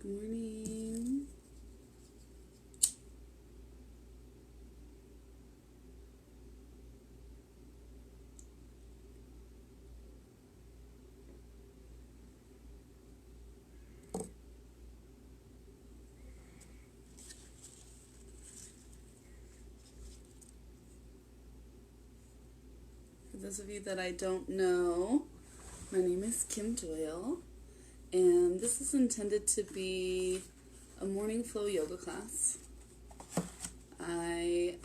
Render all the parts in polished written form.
Morning. For those of you that I don't know, my name is Kim Doyle, and this is intended to be a morning flow yoga class. I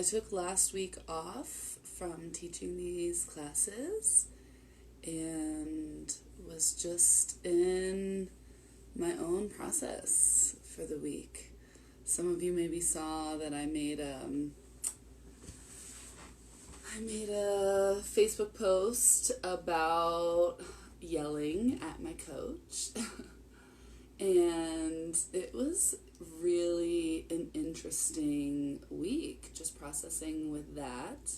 took last week off from teaching these classes and was just in my own process for the week. Some of you maybe saw that I made a Facebook post about yelling at my coach. And it was really an interesting week, just processing with that.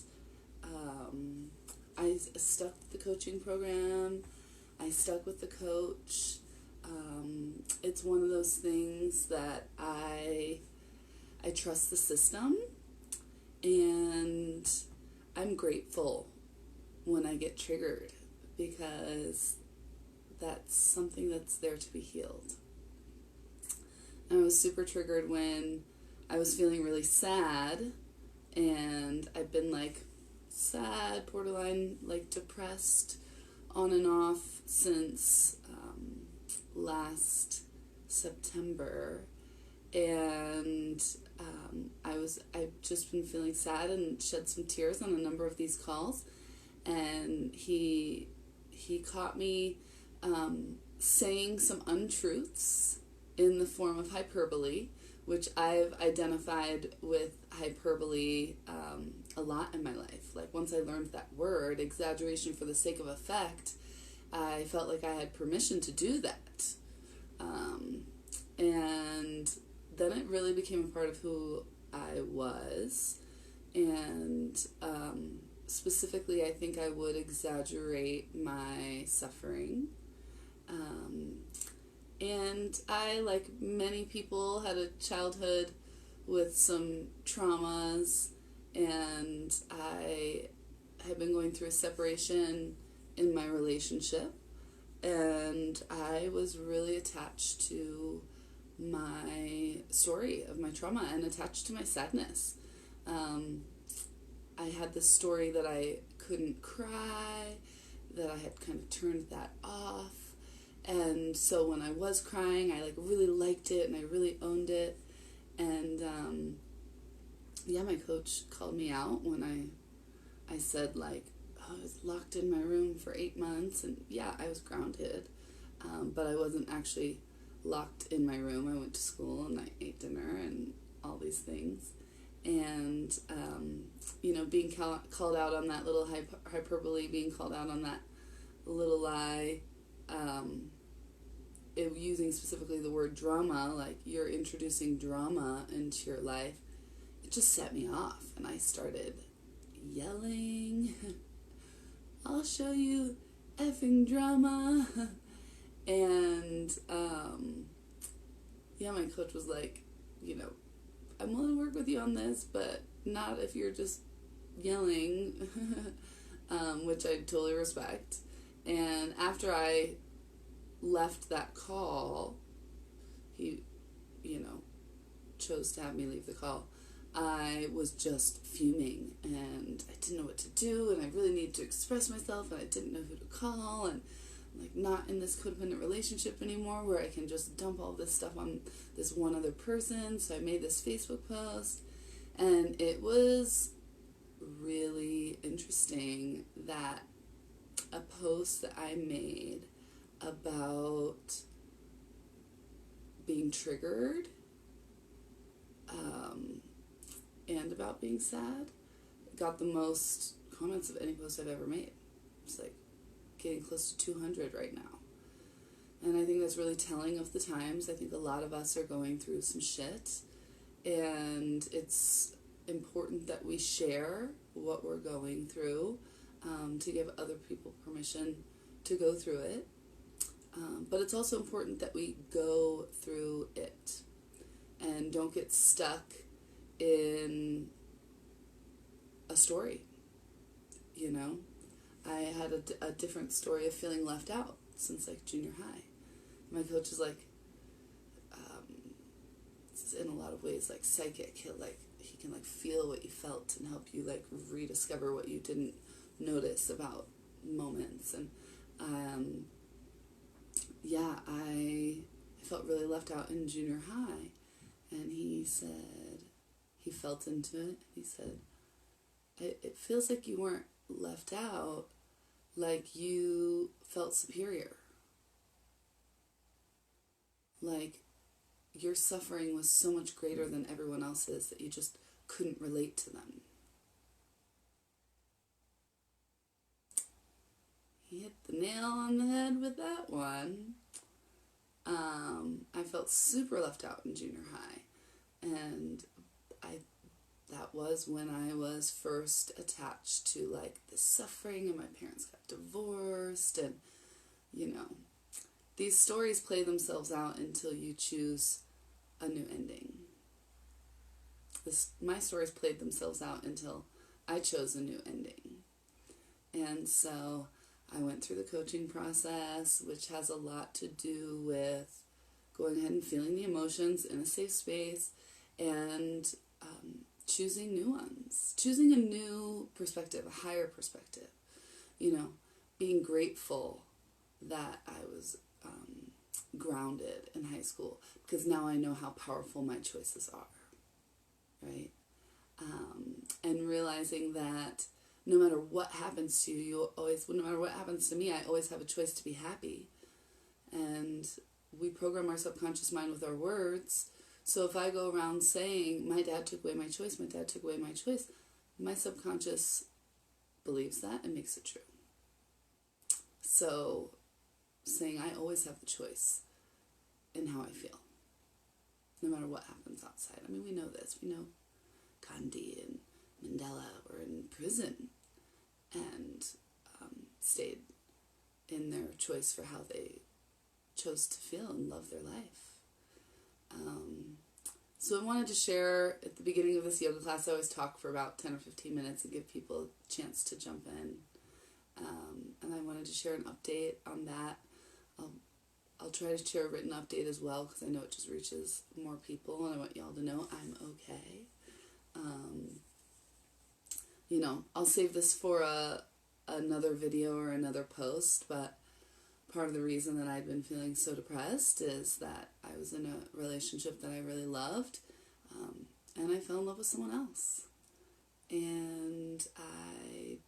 I stuck with the coaching program. I stuck with the coach. It's one of those things that I trust the system, and I'm grateful when I get triggered because that's something that's there to be healed. I was super triggered when I was feeling really sad, and I've been sad, borderline depressed on and off since last September, and I've just been feeling sad and shed some tears on a number of these calls, and he caught me saying some untruths in the form of hyperbole, which I've identified with hyperbole a lot in my life. Once I learned that word, exaggeration for the sake of effect, I felt like I had permission to do that. And then it really became a part of who I was. And specifically, I think I would exaggerate my suffering. And I, like many people, had a childhood with some traumas, and I had been going through a separation in my relationship, and I was really attached to my story of my trauma and attached to my sadness. I had this story that I couldn't cry, that I had kind of turned that off. And so when I was crying, I really liked it and I really owned it. And my coach called me out when I said I was locked in my room for 8 months, and I was grounded, but I wasn't actually locked in my room. I went to school and I ate dinner and all these things. And being called out on that little hyperbole, being called out on that little lie, using specifically the word drama, you're introducing drama into your life, it just set me off, and I started yelling, I'll show you effing drama. And my coach was like, I'm willing to work with you on this, but not if you're just yelling, which I totally respect. And after I left that call, he, chose to have me leave the call. I was just fuming, and I didn't know what to do, and I really needed to express myself, and I didn't know who to call, and not in this codependent relationship anymore where I can just dump all this stuff on this one other person. So I made this Facebook post, and it was really interesting that a post that I made about being triggered and about being sad got the most comments of any post I've ever made. It's getting close to 200 right now. And I think that's really telling of the times. I think a lot of us are going through some shit, and it's important that we share what we're going through to give other people permission to go through it. But it's also important that we go through it and don't get stuck in a story, you know? I had a different story of feeling left out since like junior high. My coach is like, in a lot of ways like psychic. He can like feel what you felt and help you like rediscover what you didn't notice about moments. And I felt really left out in junior high. And he said, he felt into it. He said, it feels like you weren't left out, like you felt superior. Like your suffering was so much greater than everyone else's that you just couldn't relate to them. He hit the nail on the head with that one. I felt super left out in junior high, and that was when I was first attached to like the suffering, and my parents got divorced, and these stories play themselves out until you choose a new ending. My stories played themselves out until I chose a new ending. And so I went through the coaching process, which has a lot to do with going ahead and feeling the emotions in a safe space and choosing new ones, choosing a new perspective, a higher perspective, being grateful that I was grounded in high school, because now I know how powerful my choices are, right? And realizing that no matter what happens to you, no matter what happens to me, I always have a choice to be happy. And we program our subconscious mind with our words. So if I go around saying, my dad took away my choice, my dad took away my choice, my subconscious believes that and makes it true. So saying I always have the choice in how I feel, no matter what happens outside. I mean, we know this. We know Gandhi and Mandela were in prison and stayed in their choice for how they chose to feel and love their life. So I wanted to share at the beginning of this yoga class, I always talk for about 10 or 15 minutes and give people a chance to jump in. And I wanted to share an update on that. I'll try to share a written update as well, because I know it just reaches more people, and I want y'all to know I'm okay. I'll save this for another video or another post, but part of the reason that I'd been feeling so depressed is that I was in a relationship that I really loved, and I fell in love with someone else. And I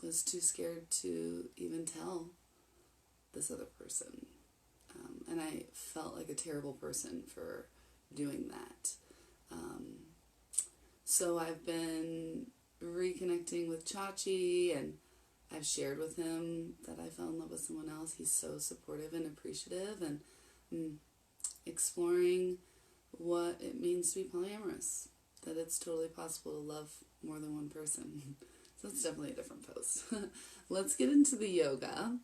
was too scared to even tell this other person. And I felt like a terrible person for doing that. So I've been reconnecting with Chachi, and I've shared with him that I fell in love with someone else. He's so supportive and appreciative, and exploring what it means to be polyamorous, that it's totally possible to love more than one person. So that's definitely a different post. Let's get into the yoga.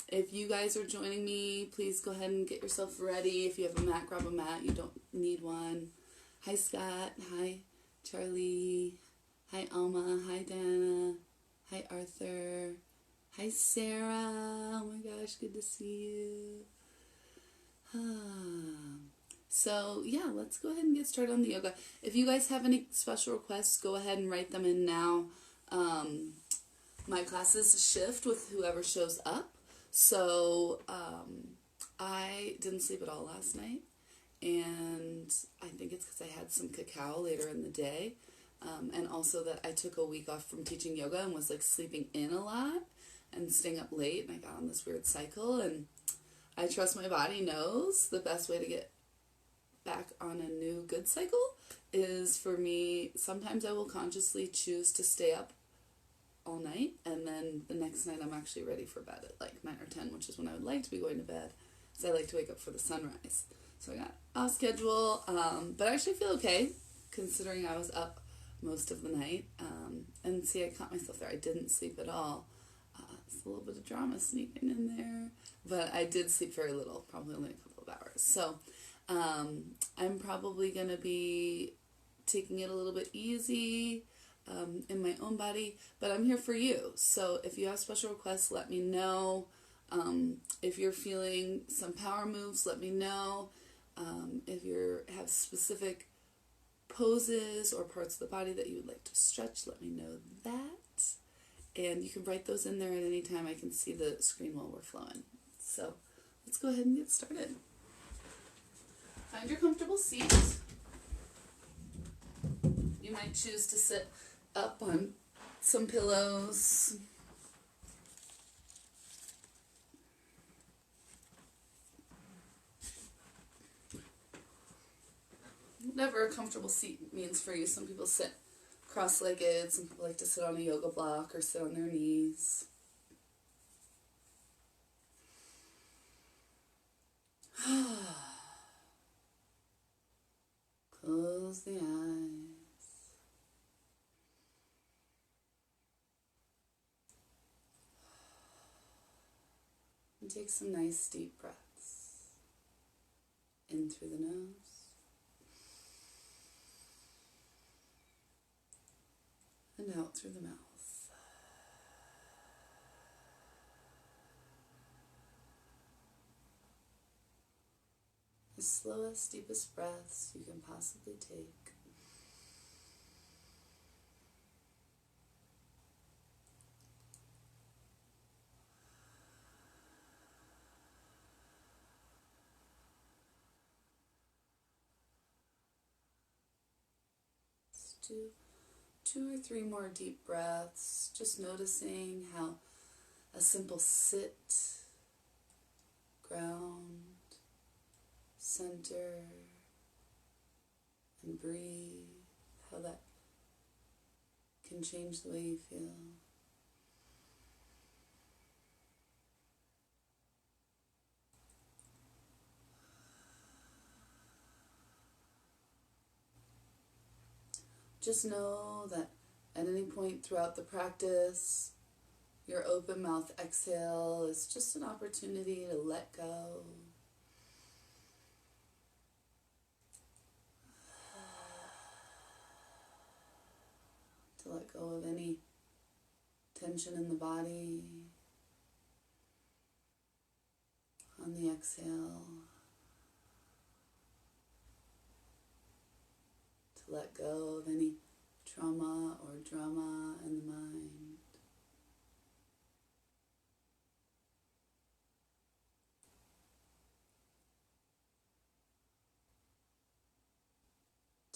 If you guys are joining me, please go ahead and get yourself ready. If you have a mat, grab a mat. You don't need one. Hi, Scott. Hi, Charlie. Hi, Alma. Hi, Dana. Hi, Arthur. Hi, Sarah. Oh my gosh, good to see you. So, yeah, let's go ahead and get started on the yoga. If you guys have any special requests, go ahead and write them in now. My classes shift with whoever shows up. So, I didn't sleep at all last night. And I think it's because I had some cacao later in the day. And also that I took a week off from teaching yoga and was like sleeping in a lot and staying up late. And I got on this weird cycle. And I trust my body knows the best way to get back on a new good cycle is for me. Sometimes I will consciously choose to stay up all night, and then the next night I'm actually ready for bed at like 9 or 10, which is when I would like to be going to bed, because I like to wake up for the sunrise. So I got off schedule, but I actually feel okay considering I was up most of the night. And see, I caught myself there. I didn't sleep at all. It's a little bit of drama sneaking in there. But I did sleep very little, probably only a couple of hours. So I'm probably going to be taking it a little bit easy in my own body. But I'm here for you. So if you have special requests, let me know. If you're feeling some power moves, let me know. If you have specific poses or parts of the body that you would like to stretch, let me know that. And you can write those in there at any time. I can see the screen while we're flowing. So let's go ahead and get started. Find your comfortable seat. You might choose to sit up on some pillows. Whatever a comfortable seat means for you. Some people sit cross-legged, some people like to sit on a yoga block or sit on their knees. Close the eyes. And take some nice deep breaths. In through the nose. And out through the mouth. The slowest, deepest breaths you can possibly take. Let's do 2 or 3 more deep breaths, just noticing how a simple sit, ground, center, and breathe, how that can change the way you feel. Just know that at any point throughout the practice, your open mouth exhale is just an opportunity to let go. To let go of any tension in the body on the exhale. To let go of any trauma or drama in the mind.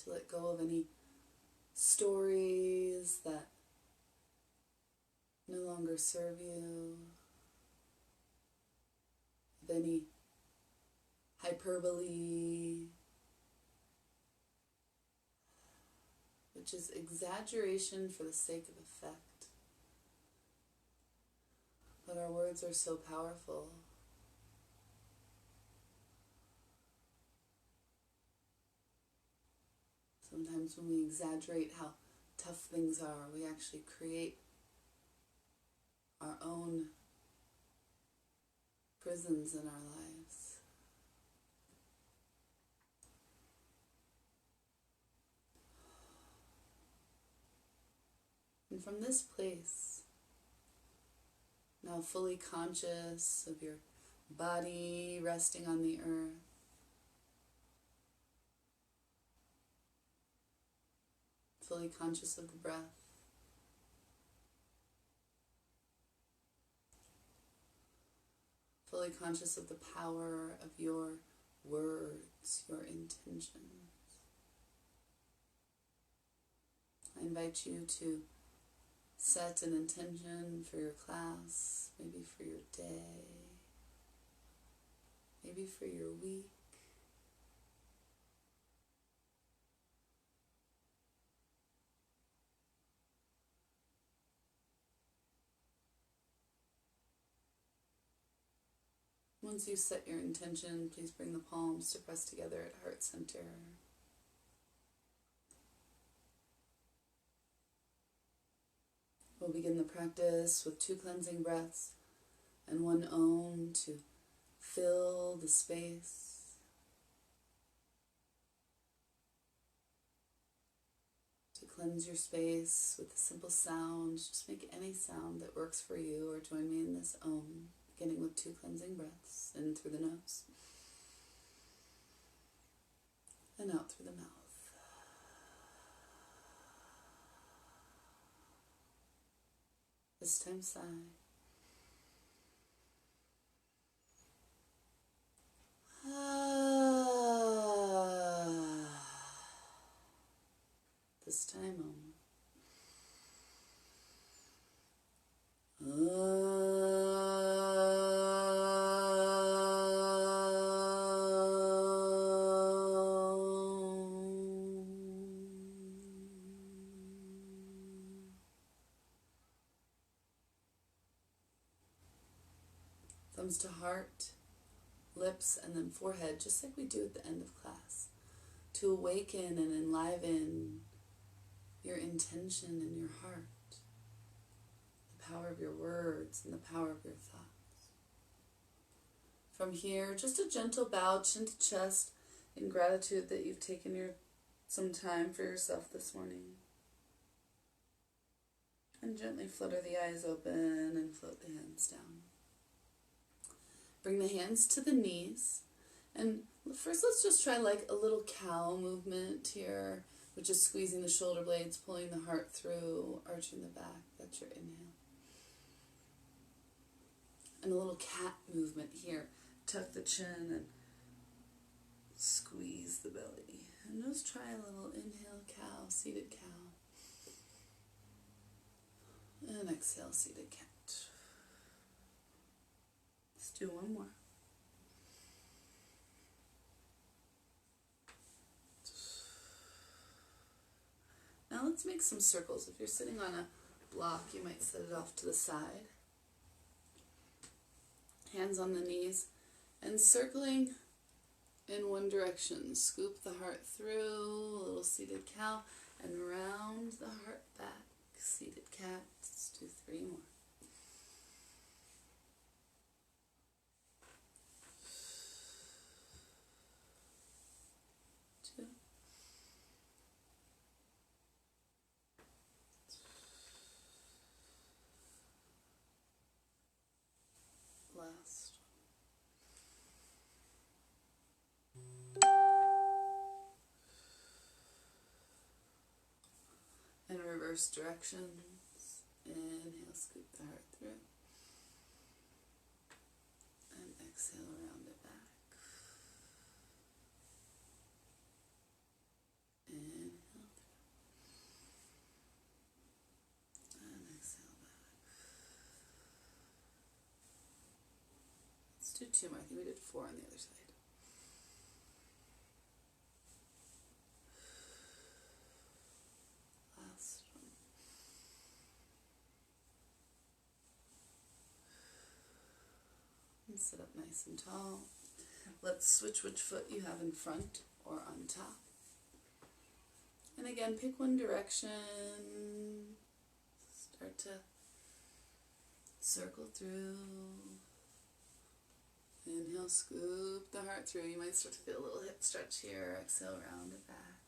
To let go of any stories that no longer serve you, of any hyperbole, which is exaggeration for the sake of effect. But our words are so powerful. Sometimes when we exaggerate how tough things are, we actually create our own prisons in our lives. And from this place, now fully conscious of your body resting on the earth, fully conscious of the breath, fully conscious of the power of your words, your intentions. I invite you to set an intention for your class, maybe for your day, maybe for your week. Once you set your intention, please bring the palms to press together at heart center. We'll begin the practice with 2 cleansing breaths and 1 Om to fill the space. To cleanse your space with a simple sound. Just make any sound that works for you, or join me in this Om, beginning with 2 cleansing breaths in through the nose and out through the mouth. This time sigh. This time Om. Thumbs to heart, lips, and then forehead, just like we do at the end of class, to awaken and enliven your intention in your heart, the power of your words and the power of your thoughts. From here, just a gentle bow, chin to chest, in gratitude that you've taken some time for yourself this morning. And gently flutter the eyes open and float the hands down. Bring the hands to the knees. And first let's just try like a little cow movement here, which is squeezing the shoulder blades, pulling the heart through, arching the back. That's your inhale. And a little cat movement here. Tuck the chin and squeeze the belly. And just try a little inhale, cow, seated cow. And exhale, seated cat. Let's do one more. Now let's make some circles. If you're sitting on a block, you might set it off to the side. Hands on the knees and circling in one direction. Scoop the heart through, a little seated cow, and round the heart back. Seated cat. Let's do 3 more. Last. And reverse directions. Inhale, scoop the heart through. And exhale, round it back. Inhale through. And exhale back. Let's do 2 more. I think we did 4 on the other side. Last one. And sit up nice and tall. Let's switch which foot you have in front or on top. And again, pick one direction. Start to circle through. Inhale, scoop the heart through. You might start to feel a little hip stretch here. Exhale, round it back.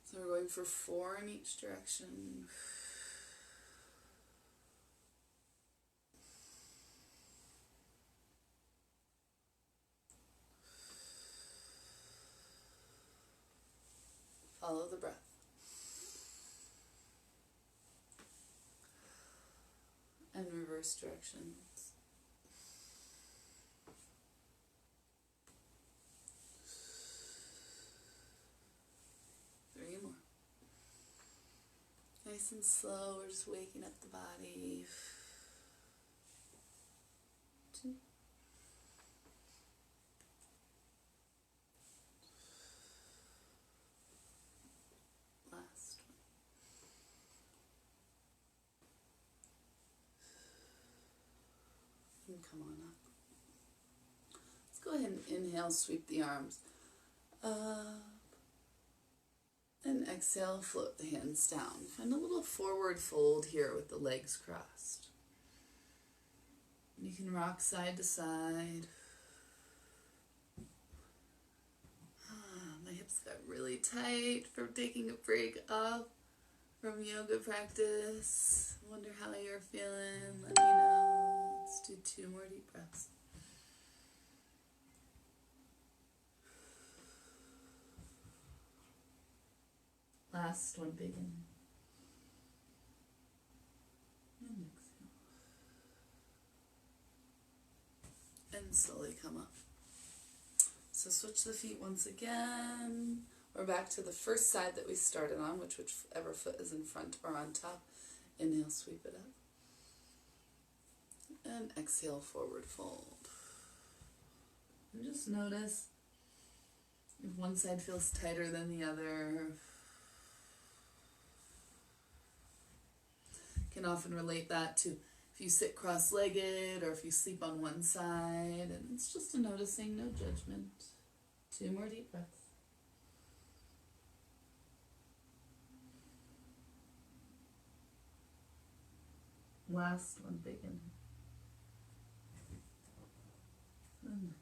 So we're going for 4 in each direction. Follow the breath. And reverse directions. Nice and slow, we're just waking up the body. 2. Last one. And come on up. Let's go ahead and inhale, sweep the arms up And exhale, float the hands down. Find a little forward fold here with the legs crossed. You can rock side to side. My hips got really tight from taking a break up from yoga practice. Wonder how you're feeling. Let me know. Let's do 2 more deep breaths. Last one, big inhale. And exhale. And slowly come up. So switch the feet once again. We're back to the first side that we started on, whichever foot is in front or on top. Inhale, sweep it up. And exhale, forward fold. And just notice if one side feels tighter than the other. Can often relate that to if you sit cross-legged or if you sleep on one side. And it's just a noticing, no judgment. 2 more deep breaths. Last one, big inhale. And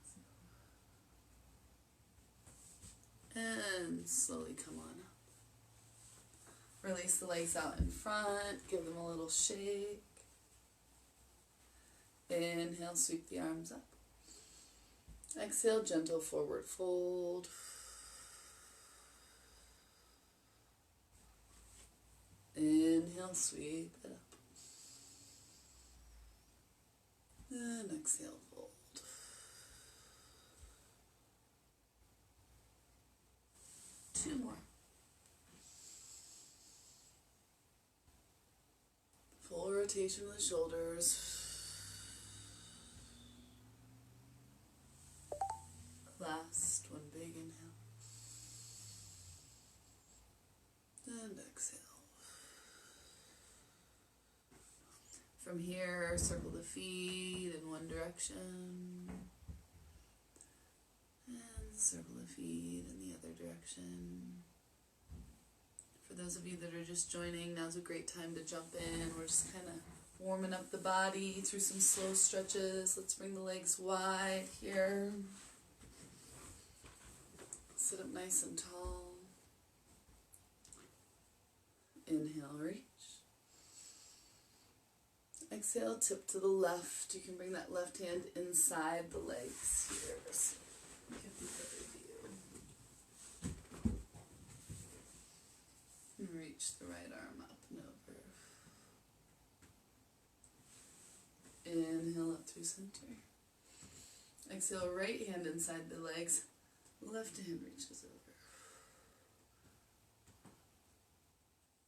exhale. And slowly come on up. Release the legs out in front. Give them a little shake. Inhale, sweep the arms up. Exhale, gentle forward fold. Inhale, sweep it up. And exhale, fold. Two more. Full rotation of the shoulders. Last one, big inhale. And exhale. From here, circle the feet in one direction. And circle the feet in the other direction. For those of you that are just joining, now's a great time to jump in. We're just kind of warming up the body through some slow stretches. Let's bring the legs wide here. Sit up nice and tall. Inhale, reach. Exhale, tip to the left. You can bring that left hand inside the legs here. So get the better view. And reach the right arm up and over. Inhale up through center. Exhale, right hand inside the legs. Left hand reaches over.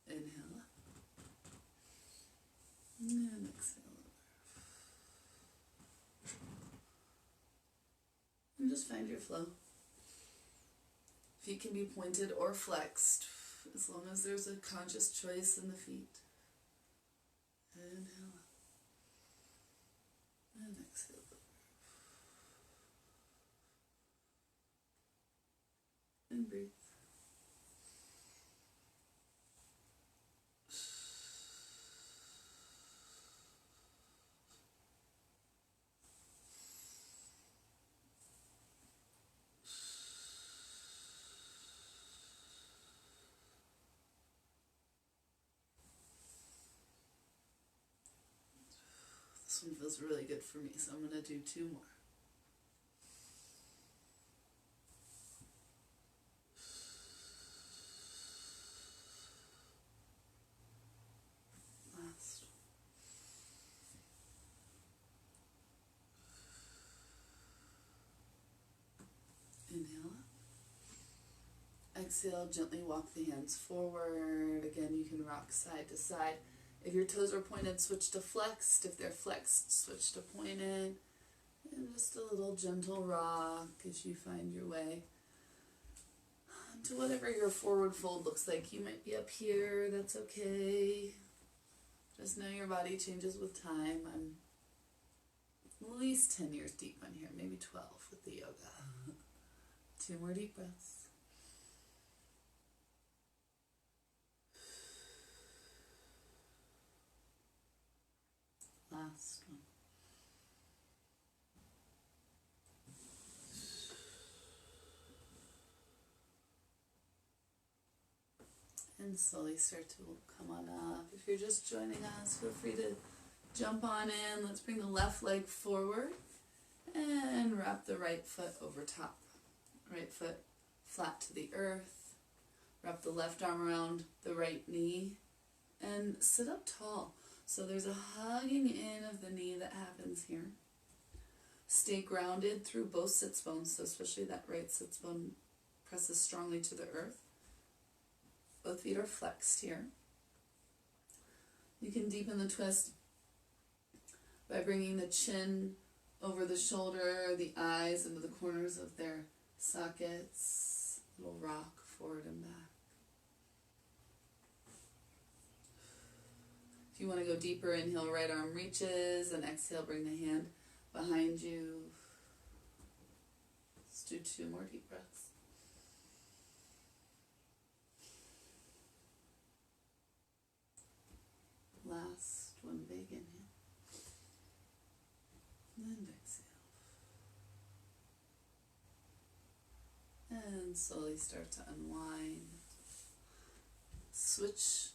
Inhale up. And exhale over. And just find your flow. Feet can be pointed or flexed, as long as there's a conscious choice in the feet. Inhale up. And exhale over. And breathe. This one feels really good for me, so I'm going to do 2 more. Last. Inhale up. Exhale, gently walk the hands forward. Again, you can rock side to side. If your toes are pointed, switch to flexed. If they're flexed, switch to pointed. And just a little gentle rock as you find your way to whatever your forward fold looks like. You might be up here, that's okay. Just know your body changes with time. I'm at least 10 years deep on here, maybe 12 with the yoga. 2 more deep breaths. Last one. And slowly start to come on up. If you're just joining us, feel free to jump on in. Let's bring the left leg forward and wrap the right foot over top. Right foot flat to the earth. Wrap the left arm around the right knee and sit up tall. So there's a hugging in of the knee that happens here. Stay grounded through both sits bones, so especially that right sits bone presses strongly to the earth. Both feet are flexed here. You can deepen the twist by bringing the chin over the shoulder, the eyes into the corners of their sockets. Little rock forward and back. If you want to go deeper, inhale, right arm reaches, and exhale, bring the hand behind you. Let's do 2 more deep breaths. Last one, big inhale. And exhale. And slowly start to unwind. Switch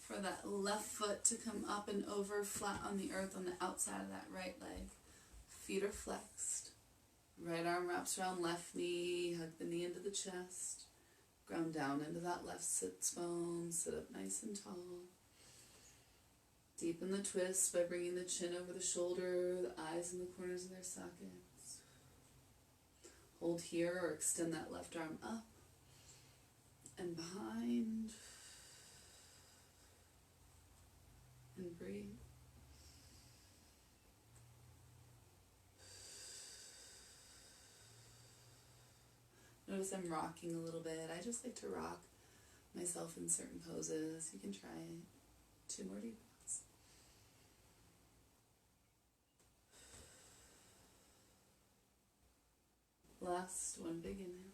for that left foot to come up and over flat on the earth on the outside of that right leg. Feet are flexed. Right arm wraps around left knee. Hug the knee into the chest. Ground down into that left sits bone. Sit up nice and tall. Deepen the twist by bringing the chin over the shoulder, the eyes in the corners of their sockets. Hold here or extend that left arm up and behind. And breathe. Notice I'm rocking a little bit. I just like to rock myself in certain poses. You can try it. 2 more deep breaths. Last one, big inhale.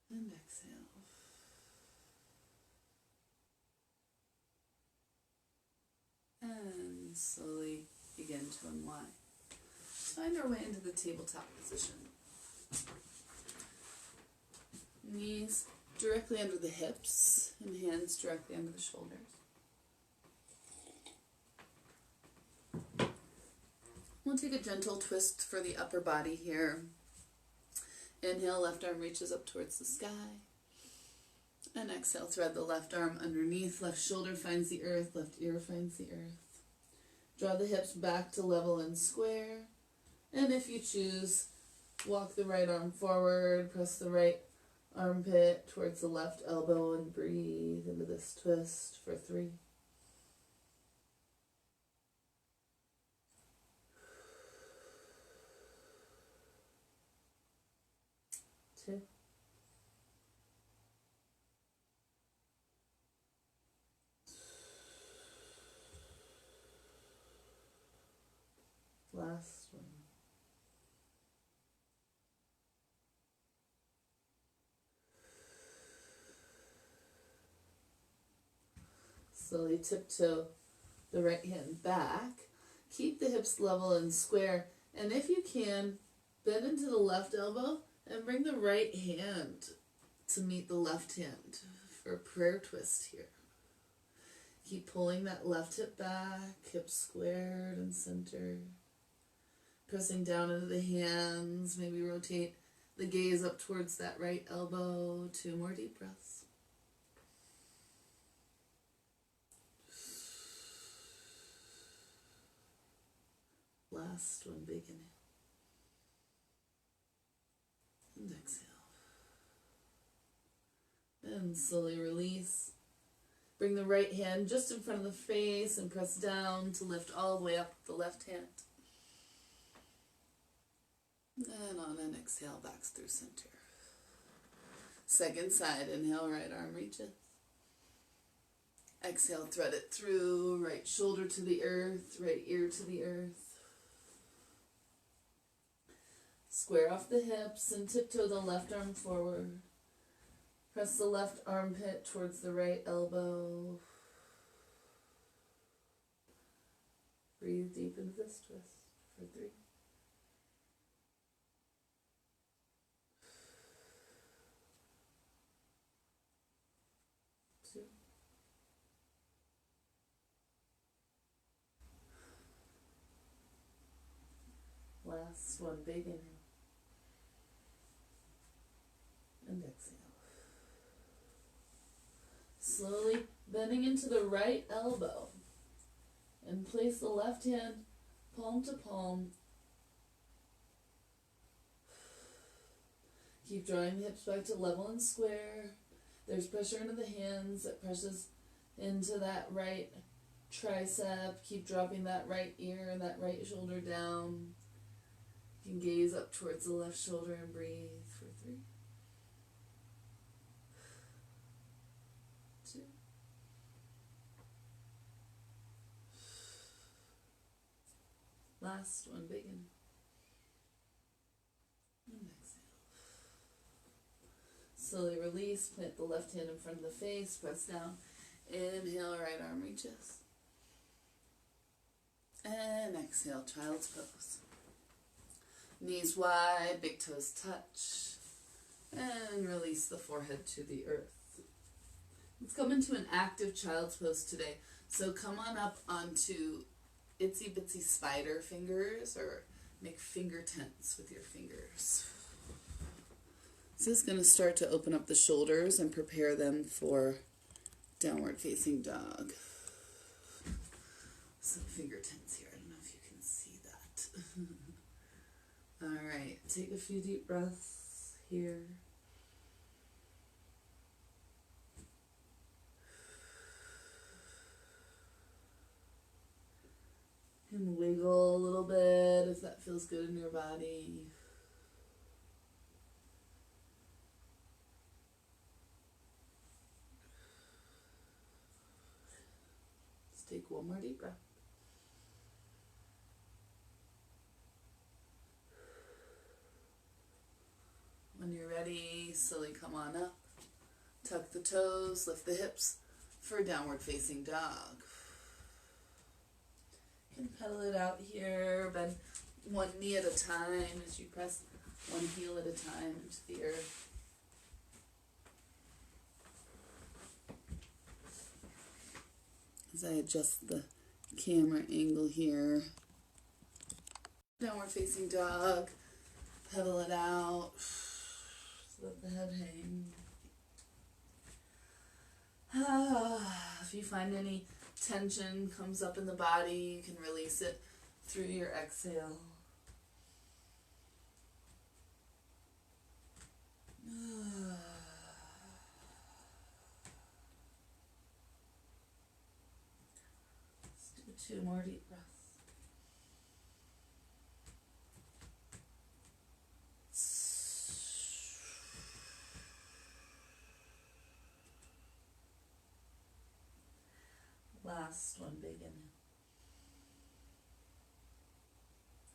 And exhale. And slowly begin to unwind. Let's find our way into the tabletop position. Knees directly under the hips and hands directly under the shoulders. We'll take a gentle twist for the upper body here. Inhale, left arm reaches up towards the sky. And exhale, thread the left arm underneath, left shoulder finds the earth, left ear finds the earth. Draw the hips back to level and square. And if you choose, walk the right arm forward, press the right armpit towards the left elbow and breathe into this twist for 3. 2. Last one. Slowly tiptoe the right hand back. Keep the hips level and square. And if you can, bend into the left elbow and bring the right hand to meet the left hand for a prayer twist here. Keep pulling that left hip back, hips squared and centered. Pressing down into the hands, maybe rotate the gaze up towards that right elbow. 2 more deep breaths. Last one, big inhale. And exhale. And slowly release. Bring the right hand just in front of the face and press down to lift all the way up with the left hand. And on an exhale, backs through center. Second side, inhale, right arm reaches. Exhale, thread it through, right shoulder to the earth, right ear to the earth. Square off the hips and tiptoe the left arm forward. Press the left armpit towards the right elbow. Breathe deep into this twist for 3. Last one, big inhale. And exhale. Slowly bending into the right elbow. And place the left hand palm to palm. Keep drawing the hips back to level and square. There's pressure into the hands that presses into that right tricep. Keep dropping that right ear and that right shoulder down. You can gaze up towards the left shoulder and breathe for 3, 2, last one, big inhale. And exhale. Slowly release, plant the left hand in front of the face, press down. Inhale, right arm reaches. And exhale, child's pose. Knees wide, big toes touch. And release the forehead to the earth. Let's come into an active child's pose today. So come on up onto itsy bitsy spider fingers, or make finger tents with your fingers. This is going to start to open up the shoulders and prepare them for downward facing dog. Some finger tents here. I don't know if you can see that. All right, take a few deep breaths here. And wiggle a little bit if that feels good in your body. Let's take one more deep breath. When you're ready, slowly come on up. Tuck the toes, lift the hips for downward facing dog. You can pedal it out here, bend one knee at a time as you press one heel at a time into the earth. As I adjust the camera angle here. Downward facing dog, pedal it out. Let the head hang. If you find any tension comes up in the body, you can release it through your exhale. Let's do 2 more deep breaths. Last one, big inhale.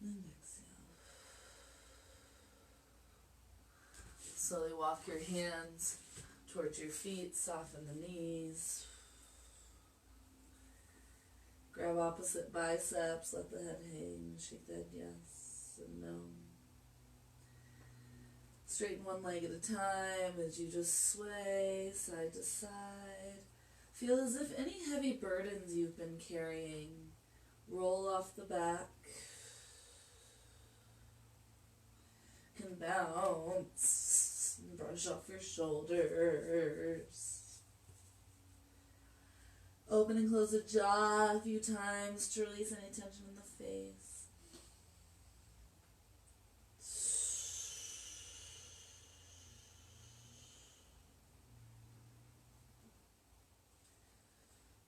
And exhale. Slowly walk your hands towards your feet, soften the knees. Grab opposite biceps, let the head hang, shake the head yes and no. Straighten one leg at a time as you just sway side to side. Feel as if any heavy burdens you've been carrying roll off the back. Can bounce and brush off your shoulders. Open and close the jaw a few times to release any tension in the face.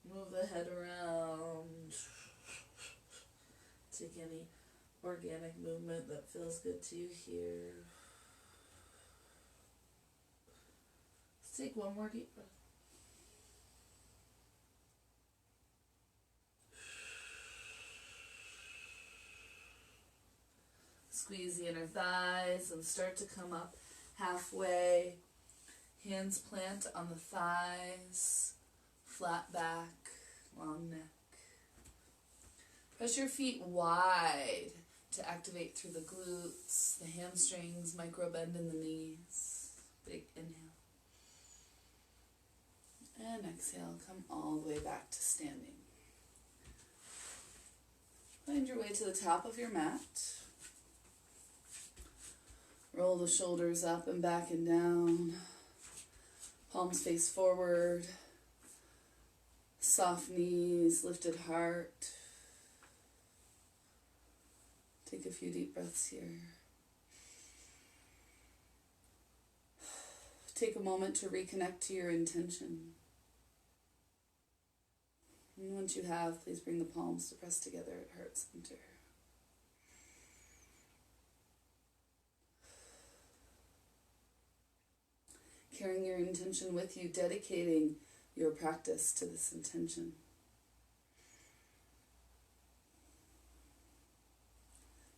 Move the head around. Take any organic movement that feels good to you here. Let's take one more deep breath. Squeeze the inner thighs and start to come up halfway. Hands plant on the thighs. Flat back, long neck. Press your feet wide to activate through the glutes, the hamstrings, micro bend in the knees. Big inhale. And exhale, come all the way back to standing. Find your way to the top of your mat. Roll the shoulders up and back and down. Palms face forward. Soft knees, lifted heart. Take a few deep breaths here. Take a moment to reconnect to your intention. And once you have, please bring the palms to press together at heart center. Carrying your intention with you, dedicating your practice to this intention.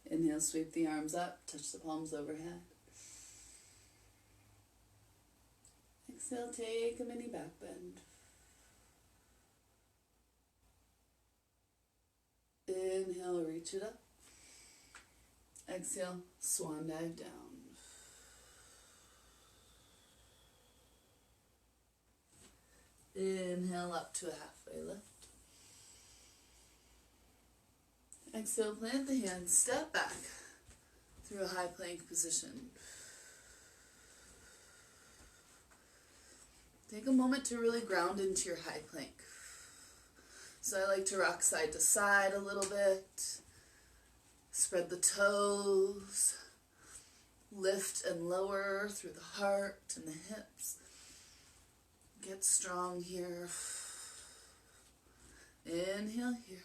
Inhale, sweep the arms up, touch the palms overhead. Exhale, take a mini back bend. Inhale, reach it up. Exhale, swan dive down. Inhale up to a halfway lift. Exhale, plant the hands, step back through a high plank position. Take a moment to really ground into your high plank. So I like to rock side to side a little bit. Spread the toes. Lift and lower through the heart and the hips. Get strong here. Inhale here.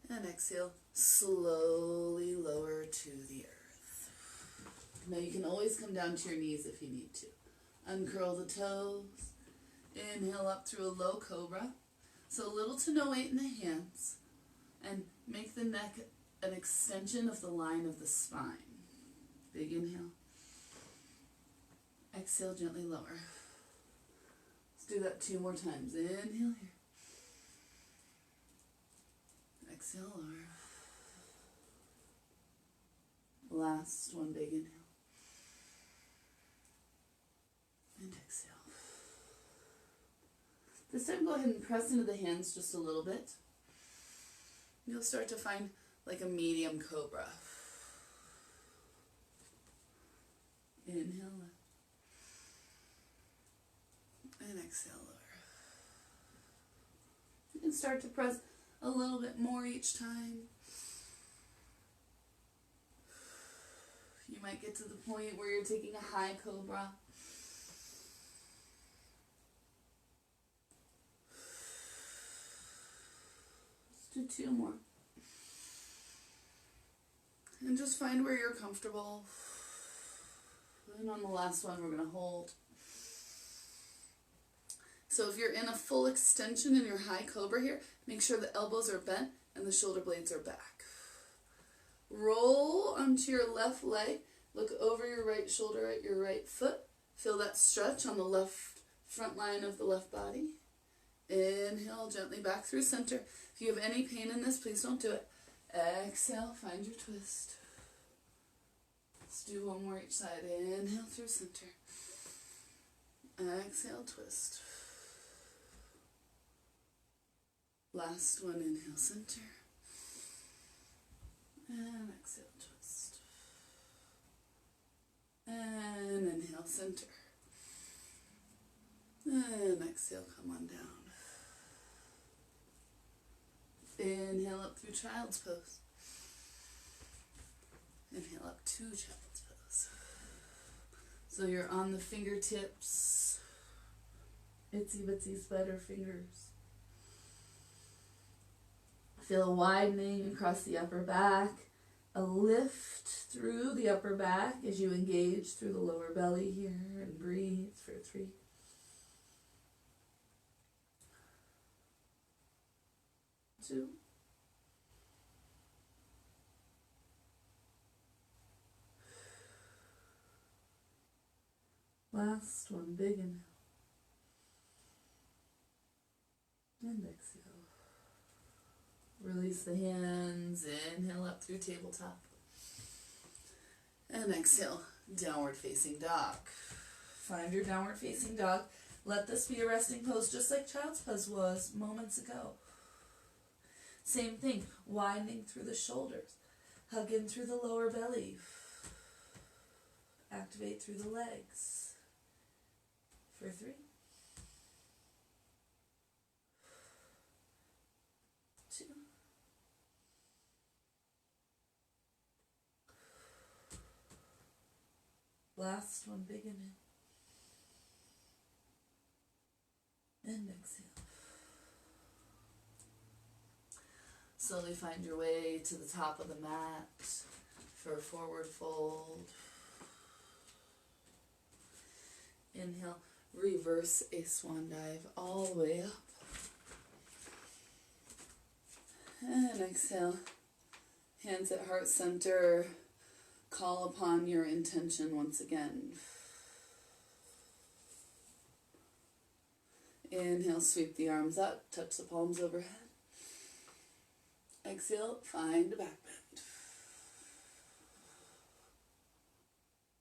And exhale, slowly lower to the earth. Now you can always come down to your knees if you need to. Uncurl the toes. Inhale up through a low cobra. So little to no weight in the hands. And make the neck an extension of the line of the spine. Big inhale. Exhale, gently lower. Let's do that 2 more times. Inhale here. Exhale, lower. Last one, big inhale. And exhale. This time, go ahead and press into the hands just a little bit. You'll start to find like a medium cobra. Inhale up. And exhale, lower. You can start to press a little bit more each time. You might get to the point where you're taking a high cobra. Let's do 2 more. And just find where you're comfortable. And on the last one, we're going to hold. So if you're in a full extension in your high cobra here, make sure the elbows are bent and the shoulder blades are back. Roll onto your left leg. Look over your right shoulder at your right foot. Feel that stretch on the left front line of the left body. Inhale gently back through center. If you have any pain in this, please don't do it. Exhale, find your twist. Let's do 1 more each side. Inhale through center. Exhale, twist. Last one, inhale, center. And exhale, twist. And inhale, center. And exhale, come on down. Inhale up through child's pose. Inhale up to child's pose. So you're on the fingertips. Itsy bitsy spider fingers. Feel a widening across the upper back. A lift through the upper back as you engage through the lower belly here and breathe for 3. 2. Last one, big inhale. And exhale. Release the hands. Inhale up through tabletop. And exhale, downward facing dog. Find your downward facing dog. Let this be a resting pose just like child's pose was moments ago. Same thing, winding through the shoulders. Hug in through the lower belly. Activate through the legs. For 3. 2. Last one, big inhale. And exhale. Slowly find your way to the top of the mat for a forward fold. Inhale, reverse a swan dive all the way up. And exhale, hands at heart center. Call upon your intention once again. Inhale, sweep the arms up, touch the palms overhead. Exhale, find a back bend.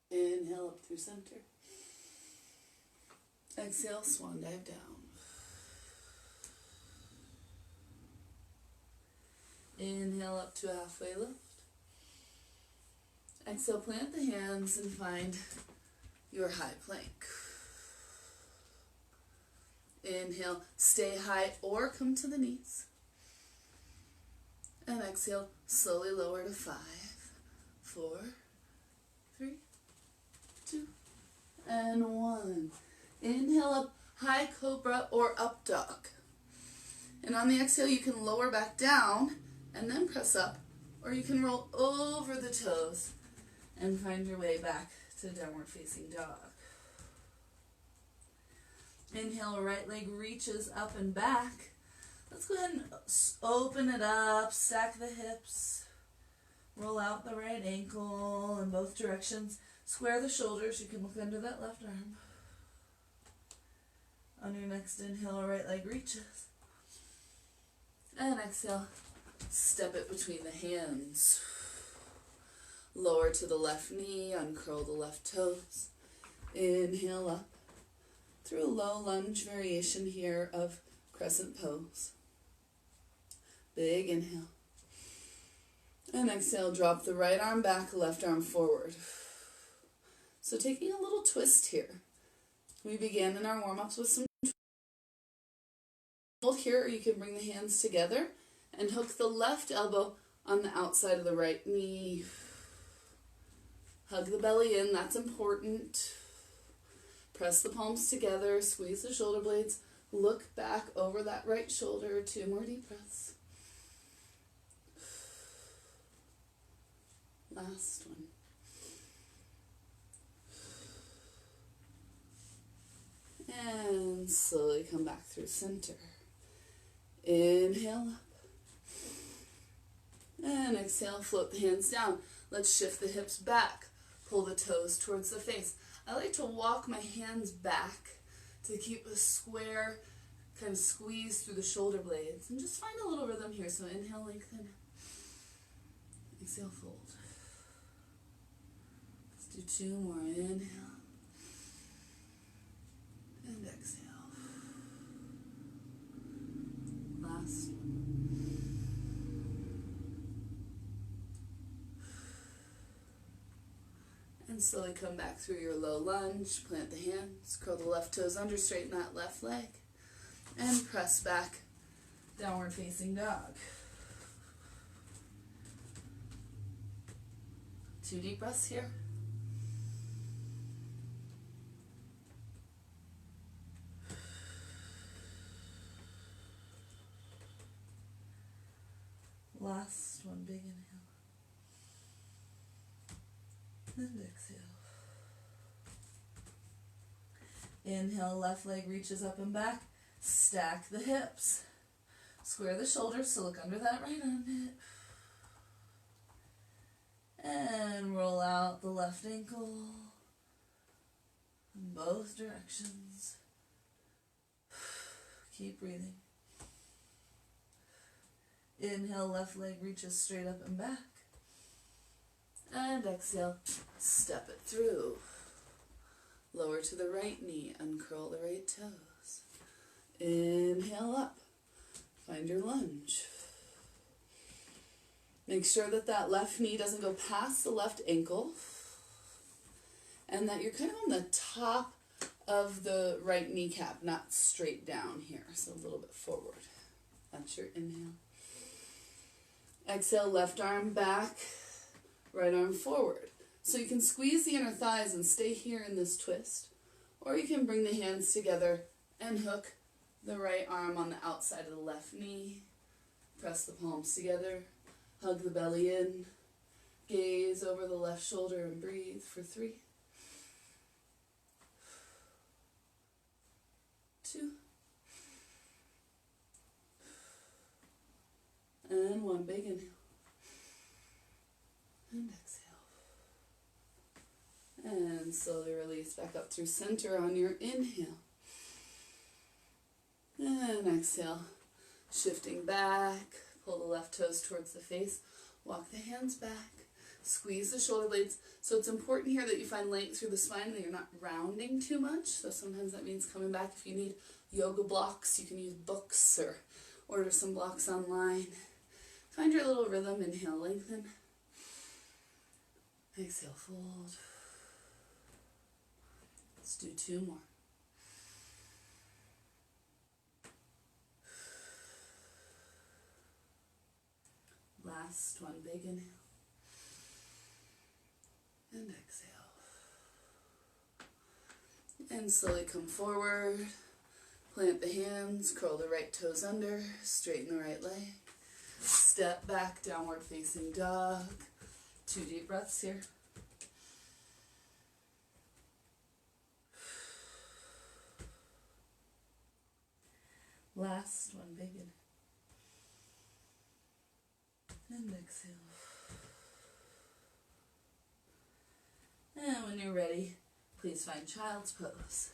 Inhale up through center. Exhale, swan dive down. Inhale up to a halfway lift. Exhale, plant the hands and find your high plank. Inhale, stay high or come to the knees. And exhale, slowly lower to 5, 4, 3, 2, and 1. Inhale up, high cobra or up dog. And on the exhale, you can lower back down and then press up, or you can roll over the toes and find your way back to downward facing dog. Inhale, right leg reaches up and back. Let's go ahead and open it up, stack the hips, roll out the right ankle in both directions, square the shoulders. You can look under that left arm. On your next inhale, right leg reaches. And exhale, step it between the hands. Lower to the left knee, uncurl the left toes. Inhale up through a low lunge variation here of crescent pose. Big inhale. And exhale, drop the right arm back, left arm forward. So taking a little twist here. We began in our warm-ups with some hold here, or you can bring the hands together and hook the left elbow on the outside of the right knee. Hug the belly in, that's important. Press the palms together, squeeze the shoulder blades, look back over that right shoulder. 2 more deep breaths. Last one. And slowly come back through center. Inhale up. And exhale, float the hands down. Let's shift the hips back. Pull the toes towards the face. I like to walk my hands back to keep a square kind of squeeze through the shoulder blades. And just find a little rhythm here. So inhale, lengthen. Exhale, fold. Let's do 2 more. Inhale. And exhale. Last one. And slowly come back through your low lunge. Plant the hands. Curl the left toes under. Straighten that left leg. And press back. Downward facing dog. 2 deep breaths here. Last one, big inhale. And exhale. Inhale, left leg reaches up and back. Stack the hips. Square the shoulders, so look under that right armpit. And roll out the left ankle in both directions. Keep breathing. Inhale, left leg reaches straight up and back. And exhale, step it through. Lower to the right knee, uncurl the right toes. Inhale up, find your lunge. Make sure that that left knee doesn't go past the left ankle and that you're kind of on the top of the right kneecap, not straight down here, so a little bit forward. That's your inhale. Exhale, left arm back, right arm forward. So you can squeeze the inner thighs and stay here in this twist, or you can bring the hands together and hook the right arm on the outside of the left knee. Press the palms together, hug the belly in, gaze over the left shoulder and breathe for 3, 2, and 1 big inhale. And exhale. And slowly release back up through center on your inhale. And exhale. Shifting back. Pull the left toes towards the face. Walk the hands back. Squeeze the shoulder blades. So it's important here that you find length through the spine, that you're not rounding too much. So sometimes that means coming back. If you need yoga blocks, you can use books or order some blocks online. Find your little rhythm. Inhale, lengthen. Exhale, fold. Let's do 2 more. Last one, big inhale. And exhale. And slowly come forward. Plant the hands, curl the right toes under, straighten the right leg. Step back, downward facing dog. 2 deep breaths here. Last one, big inhale. And exhale. And when you're ready, please find child's pose.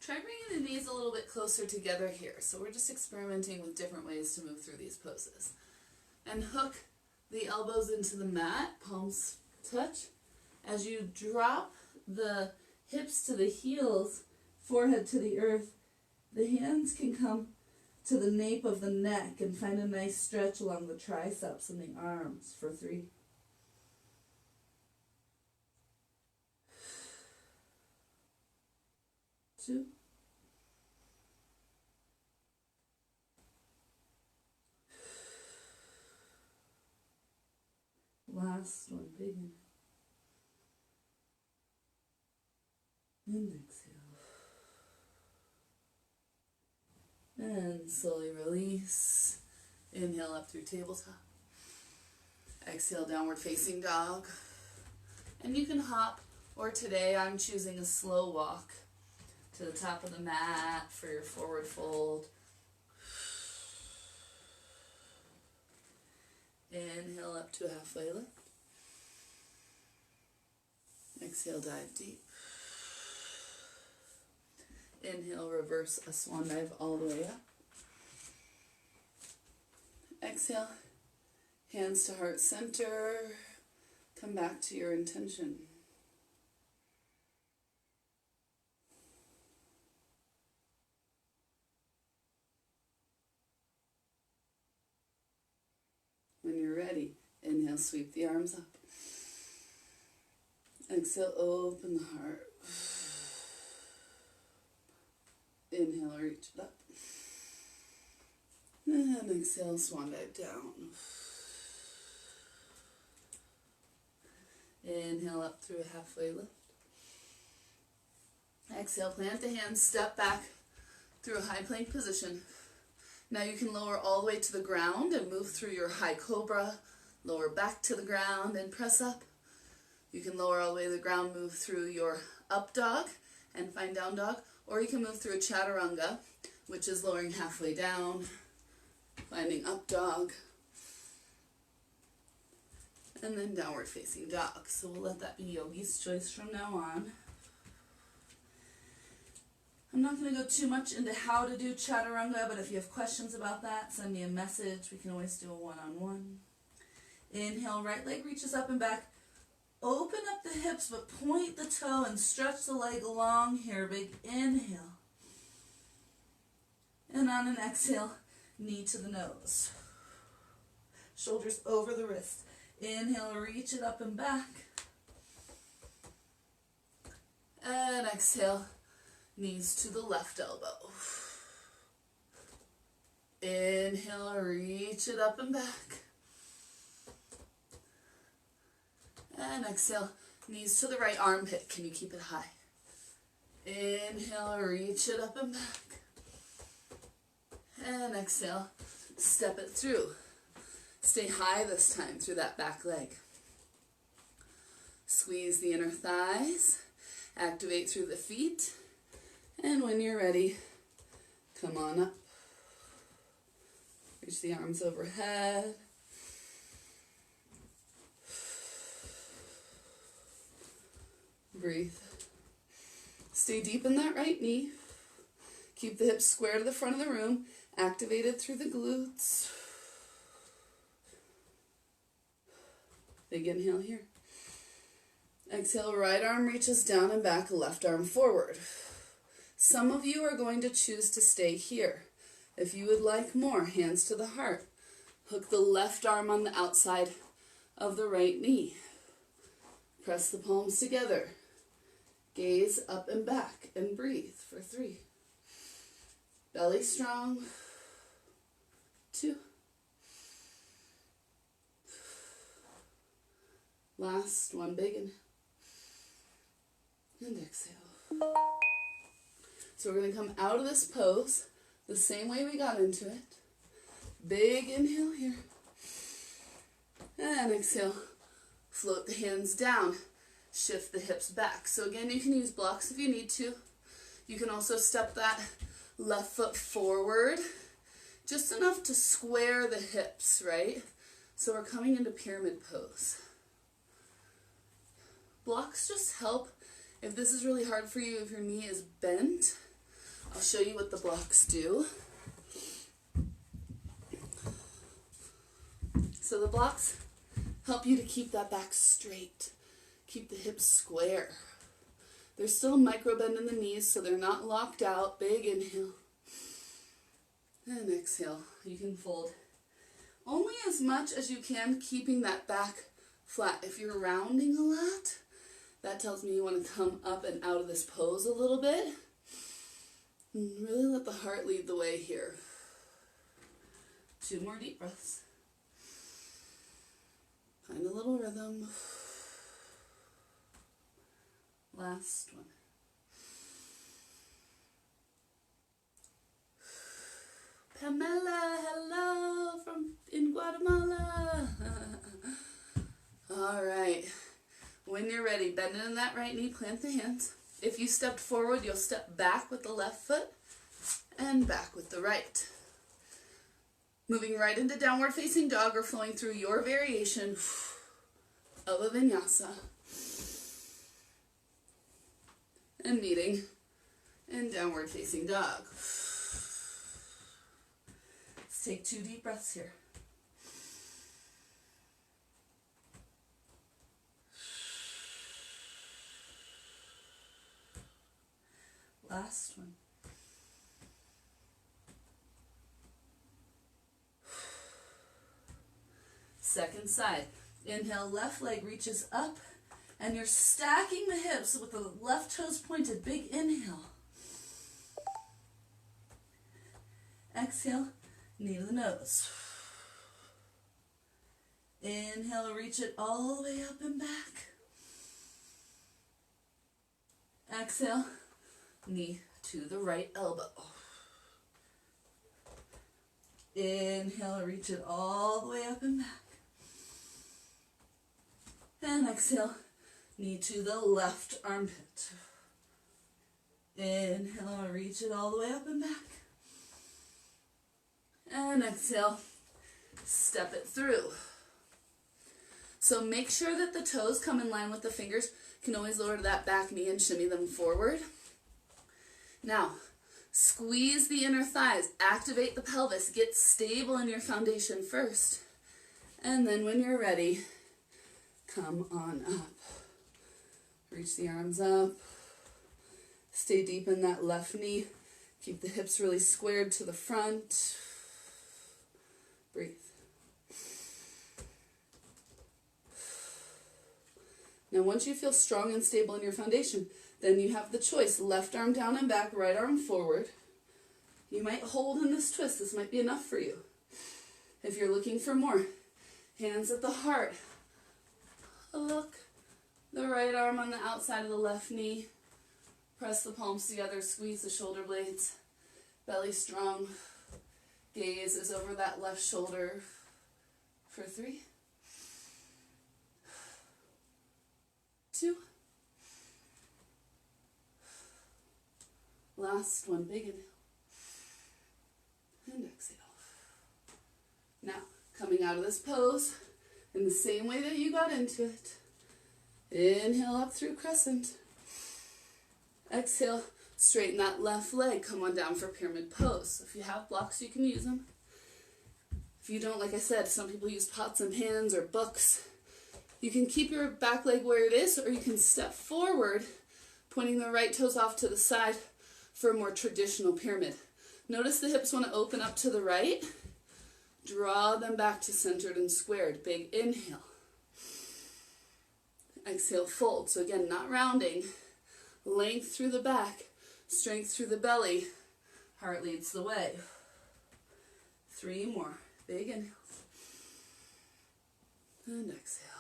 Try bringing the knees a little bit closer together here. So we're just experimenting with different ways to move through these poses. And hook the elbows into the mat, palms touch. As you drop the hips to the heels, forehead to the earth, the hands can come to the nape of the neck and find a nice stretch along the triceps and the arms for 3. 2. Last one, big inhale. And exhale. And slowly release. Inhale up through tabletop. Exhale, downward facing dog. And you can hop, or today I'm choosing a slow walk to the top of the mat for your forward fold. Inhale up to a halfway lift. Exhale, dive deep. Inhale, reverse a swan dive all the way up. Exhale, hands to heart center. Come back to your intention. When you're ready, inhale, sweep the arms up. Exhale, open the heart. Inhale, reach it up. And exhale, swan dive down. Inhale up through a halfway lift. Exhale, plant the hands, step back through a high plank position. Now you can lower all the way to the ground and move through your high cobra. Lower back to the ground and press up. You can lower all the way to the ground, move through your up dog and find down dog. Or you can move through a chaturanga, which is lowering halfway down, finding up dog, and then downward facing dog. So we'll let that be yogi's choice from now on. I'm not going to go too much into how to do Chaturanga, but if you have questions about that, send me a message. We can always do a one-on-one. Inhale, right leg reaches up and back. Open up the hips, but point the toe and stretch the leg long here. Big inhale. And on an exhale, knee to the nose. Shoulders over the wrist. Inhale, reach it up and back. And exhale, knees to the left elbow. Inhale, reach it up and back. And exhale, knees to the right armpit. Can you keep it high? Inhale, reach it up and back. And exhale, step it through. Stay high this time through that back leg. Squeeze the inner thighs. Activate through the feet. And when you're ready, come on up. Reach the arms overhead. Breathe. Stay deep in that right knee. Keep the hips square to the front of the room. Activated through the glutes. Big inhale here. Exhale, right arm reaches down and back, left arm forward. Some of you are going to choose to stay here. If you would like more, hands to the heart. Hook the left arm on the outside of the right knee. Press the palms together. Gaze up and back and breathe for 3. Belly strong. 2. Last one, big inhale. And exhale. So we're going to come out of this pose the same way we got into it. Big inhale here. And exhale. Float the hands down. Shift the hips back. So again, you can use blocks if you need to. You can also step that left foot forward. Just enough to square the hips, right? So we're coming into pyramid pose. Blocks just help if this is really hard for you, if your knee is bent. I'll show you what the blocks do. So the blocks help you to keep that back straight. Keep the hips square. There's still a micro bend in the knees, so they're not locked out. Big inhale. And exhale. You can fold only as much as you can, keeping that back flat. If you're rounding a lot, that tells me you want to come up and out of this pose a little bit. And really let the heart lead the way here. 2 more deep breaths. Find a little rhythm. Last one. Pamela, hello from in Guatemala. All right. When you're ready, bend in that right knee, plant the hands. If you stepped forward, you'll step back with the left foot and back with the right. Moving right into downward facing dog or flowing through your variation of a vinyasa. And meeting in downward facing dog. Let's take 2 deep breaths here. Last one. Second side. Inhale, left leg reaches up, and you're stacking the hips with the left toes pointed. Big inhale. Exhale, knee to the nose. Inhale, reach it all the way up and back. Exhale, knee to the right elbow. Inhale, reach it all the way up and back. And exhale, knee to the left armpit. Inhale, reach it all the way up and back. And exhale, step it through. So make sure that the toes come in line with the fingers. You can always lower that back knee and shimmy them forward. Now, squeeze the inner thighs, activate the pelvis, get stable in your foundation first. And then when you're ready, come on up. Reach the arms up. Stay deep in that left knee. Keep the hips really squared to the front. Breathe. Now once you feel strong and stable in your foundation, then you have the choice, left arm down and back, right arm forward. You might hold in this twist. This might be enough for you. If you're looking for more, hands at the heart. Look. The right arm on the outside of the left knee. Press the palms together, squeeze the shoulder blades. Belly strong. Gaze is over that left shoulder for 3, 2. Last one, big inhale. And exhale. Now, coming out of this pose in the same way that you got into it. Inhale up through crescent. Exhale, straighten that left leg. Come on down for pyramid pose. If you have blocks, you can use them. If you don't, like I said, some people use pots and pans or books. You can keep your back leg where it is, or you can step forward, pointing the right toes off to the side for a more traditional pyramid. Notice the hips want to open up to the right. Draw them back to centered and squared. Big inhale. Exhale, fold. So again, not rounding. Length through the back, strength through the belly. Heart leads the way. 3 more. Big inhales. And exhale.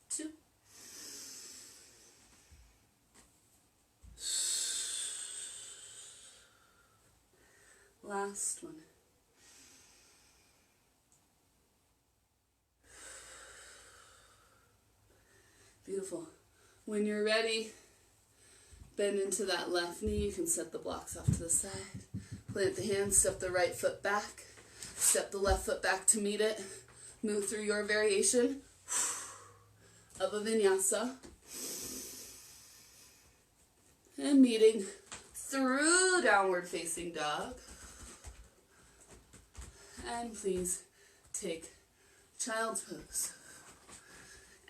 2. Last one. Beautiful. When you're ready, bend into that left knee. You can set the blocks off to the side. Plant the hands, step the right foot back. Step the left foot back to meet it. Move through your variation of a vinyasa. And meeting through downward facing dog. And please take child's pose.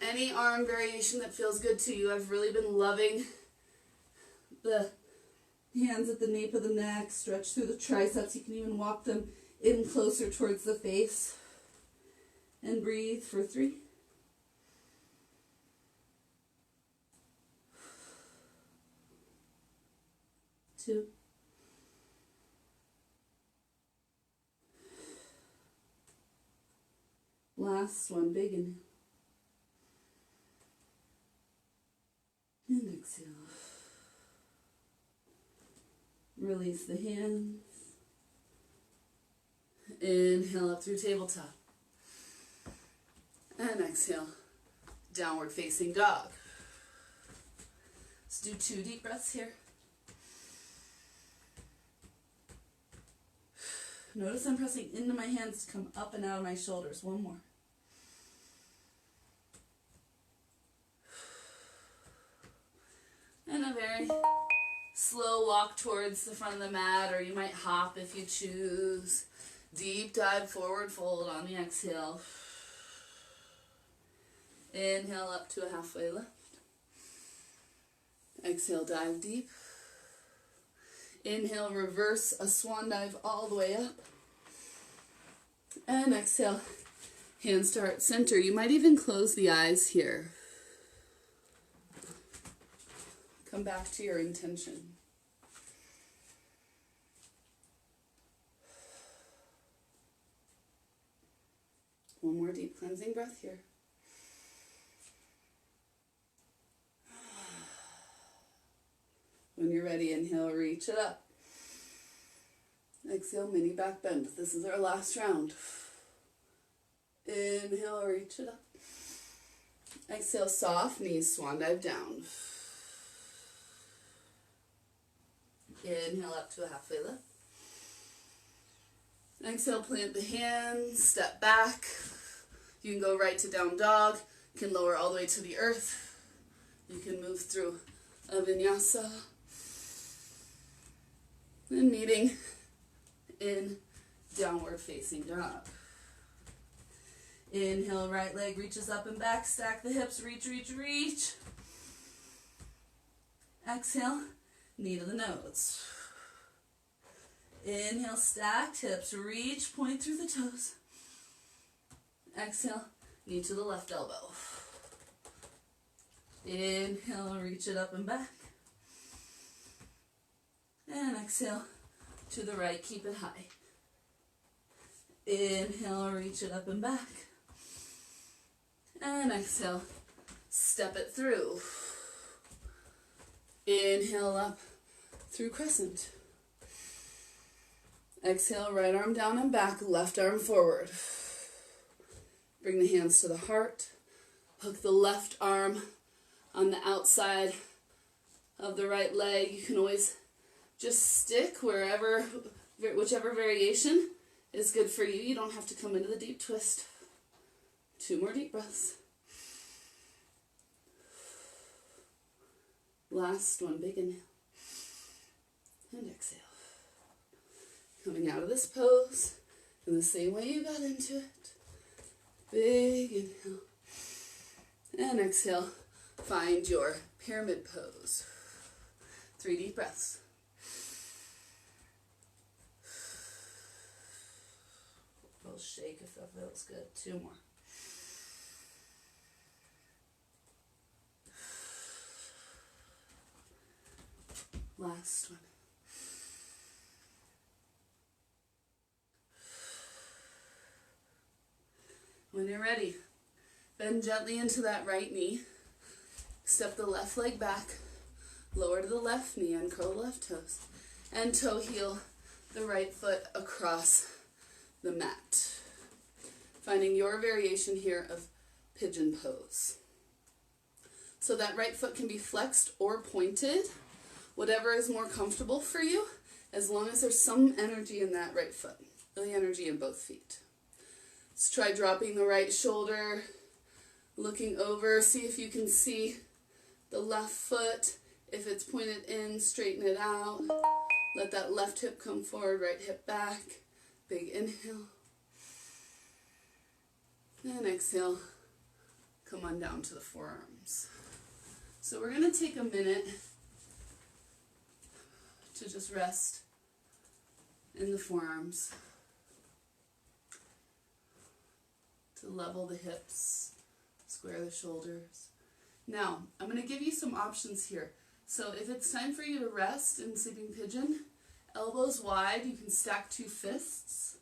Any arm variation that feels good to you. I've really been loving the hands at the nape of the neck, stretch through the triceps. You can even walk them in closer towards the face. And breathe for 3. 2. Last one, big inhale. And exhale. Release the hands. Inhale up through tabletop. And exhale, downward facing dog. Let's do 2 deep breaths here. Notice I'm pressing into my hands to come up and out of my shoulders. 1 more. And a very slow walk towards the front of the mat, or you might hop if you choose. Deep dive forward fold on the exhale. Inhale up to a halfway lift. Exhale, dive deep. Inhale, reverse a swan dive all the way up. And exhale, hands to heart center. You might even close the eyes here. Come back to your intention. One more deep cleansing breath here. When you're ready, inhale, reach it up. Exhale, mini back bend. This is our last round. Inhale, reach it up. Exhale, soft knees, swan dive down. Inhale up to a halfway lift. Exhale, plant the hands, step back. You can go right to down dog. You can lower all the way to the earth. You can move through of vinyasa. And meeting in downward facing dog. Inhale, right leg reaches up and back, stack the hips, reach, reach, reach. Exhale, knee to the nose. Inhale, stacked hips, reach, point through the toes. Exhale, knee to the left elbow. Inhale, reach it up and back. And exhale to the right, keep it high. Inhale, reach it up and back. And exhale, step it through. Inhale up through crescent. Exhale, right arm down and back, left arm forward. Bring the hands to the heart. Hook the left arm on the outside of the right leg. You can always just stick wherever, whichever variation is good for you. You don't have to come into the deep twist. 2 more deep breaths. Last one, big inhale. And exhale. Coming out of this pose in the same way you got into it. Big inhale. And exhale. Find your pyramid pose. 3 deep breaths. We'll shake if that feels good. 2 more. Last one. When you're ready, bend gently into that right knee. Step the left leg back. Lower to the left knee, uncurl the left toes. And toe heel the right foot across the mat. Finding your variation here of pigeon pose. So that right foot can be flexed or pointed, whatever is more comfortable for you, as long as there's some energy in that right foot, really energy in both feet. Let's try dropping the right shoulder, looking over, see if you can see the left foot. If it's pointed in, straighten it out. Let that left hip come forward, right hip back. Big inhale. And exhale. Come on down to the forearms. So we're going to take a minute to just rest in the forearms. To level the hips, square the shoulders. Now, I'm going to give you some options here. So if it's time for you to rest in sleeping pigeon, elbows wide, you can stack 2 fists,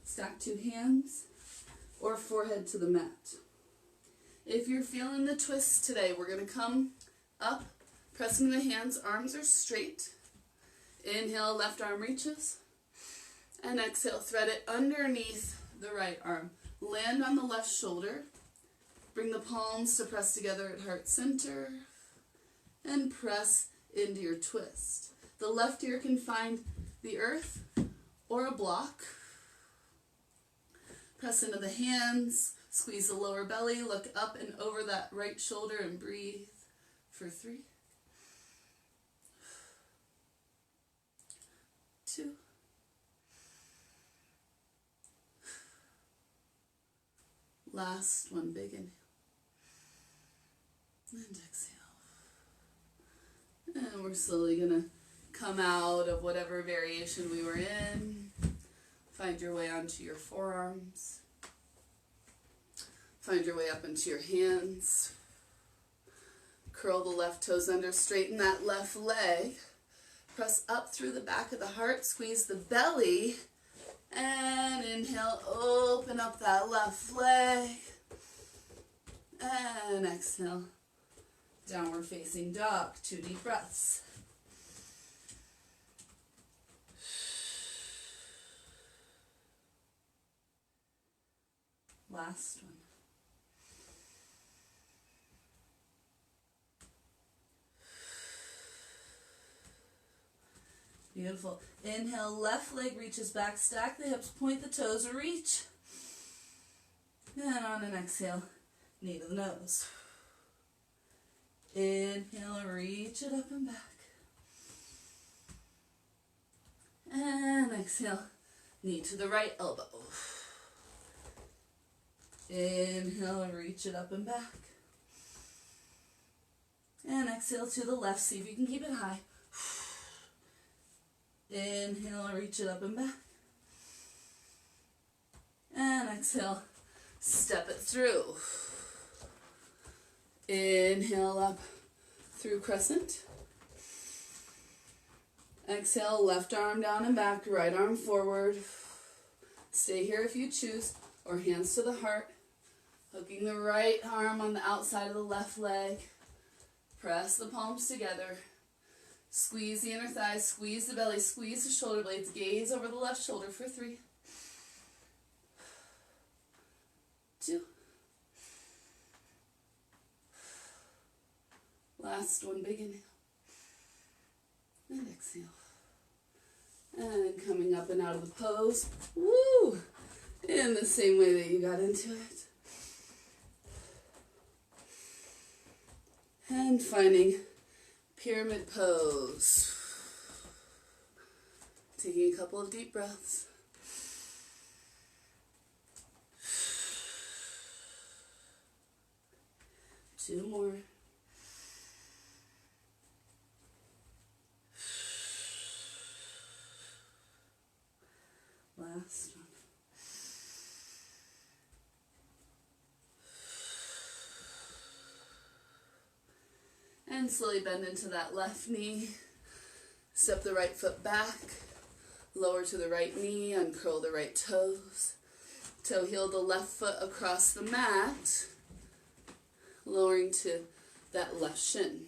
stack 2 hands, or forehead to the mat. If you're feeling the twist today, we're going to come up, pressing the hands, arms are straight. Inhale, left arm reaches. And exhale, thread it underneath the right arm. Land on the left shoulder. Bring the palms to press together at heart center. And press into your twist. The left ear can find the earth or a block. Press into the hands. Squeeze the lower belly. Look up and over that right shoulder and breathe for 3, 2, last one, big inhale. And exhale. And we're slowly going to come out of whatever variation we were in. Find your way onto your forearms. Find your way up into your hands. Curl the left toes under, straighten that left leg. Press up through the back of the heart, squeeze the belly. And inhale, open up that left leg. And exhale, downward facing dog, 2 deep breaths. Last one. Beautiful. Inhale, left leg reaches back, stack the hips, point the toes, reach. And on an exhale, knee to the nose. Inhale, reach it up and back. And exhale, knee to the right elbow. Inhale, reach it up and back. And exhale to the left, see if you can keep it high. Inhale, reach it up and back. And exhale, step it through. Inhale up through crescent. Exhale, left arm down and back, right arm forward. Stay here if you choose, or hands to the heart. Hooking the right arm on the outside of the left leg. Press the palms together. Squeeze the inner thighs, squeeze the belly, squeeze the shoulder blades. Gaze over the left shoulder for 3, 2. Last one, big inhale. And exhale. And coming up and out of the pose. Woo! In the same way that you got into it. And finding pyramid pose. Taking a couple of deep breaths. Two more. Last one. And slowly bend into that left knee. Step the right foot back. Lower to the right knee. Uncurl the right toes. Toe heel the left foot across the mat. Lowering to that left shin.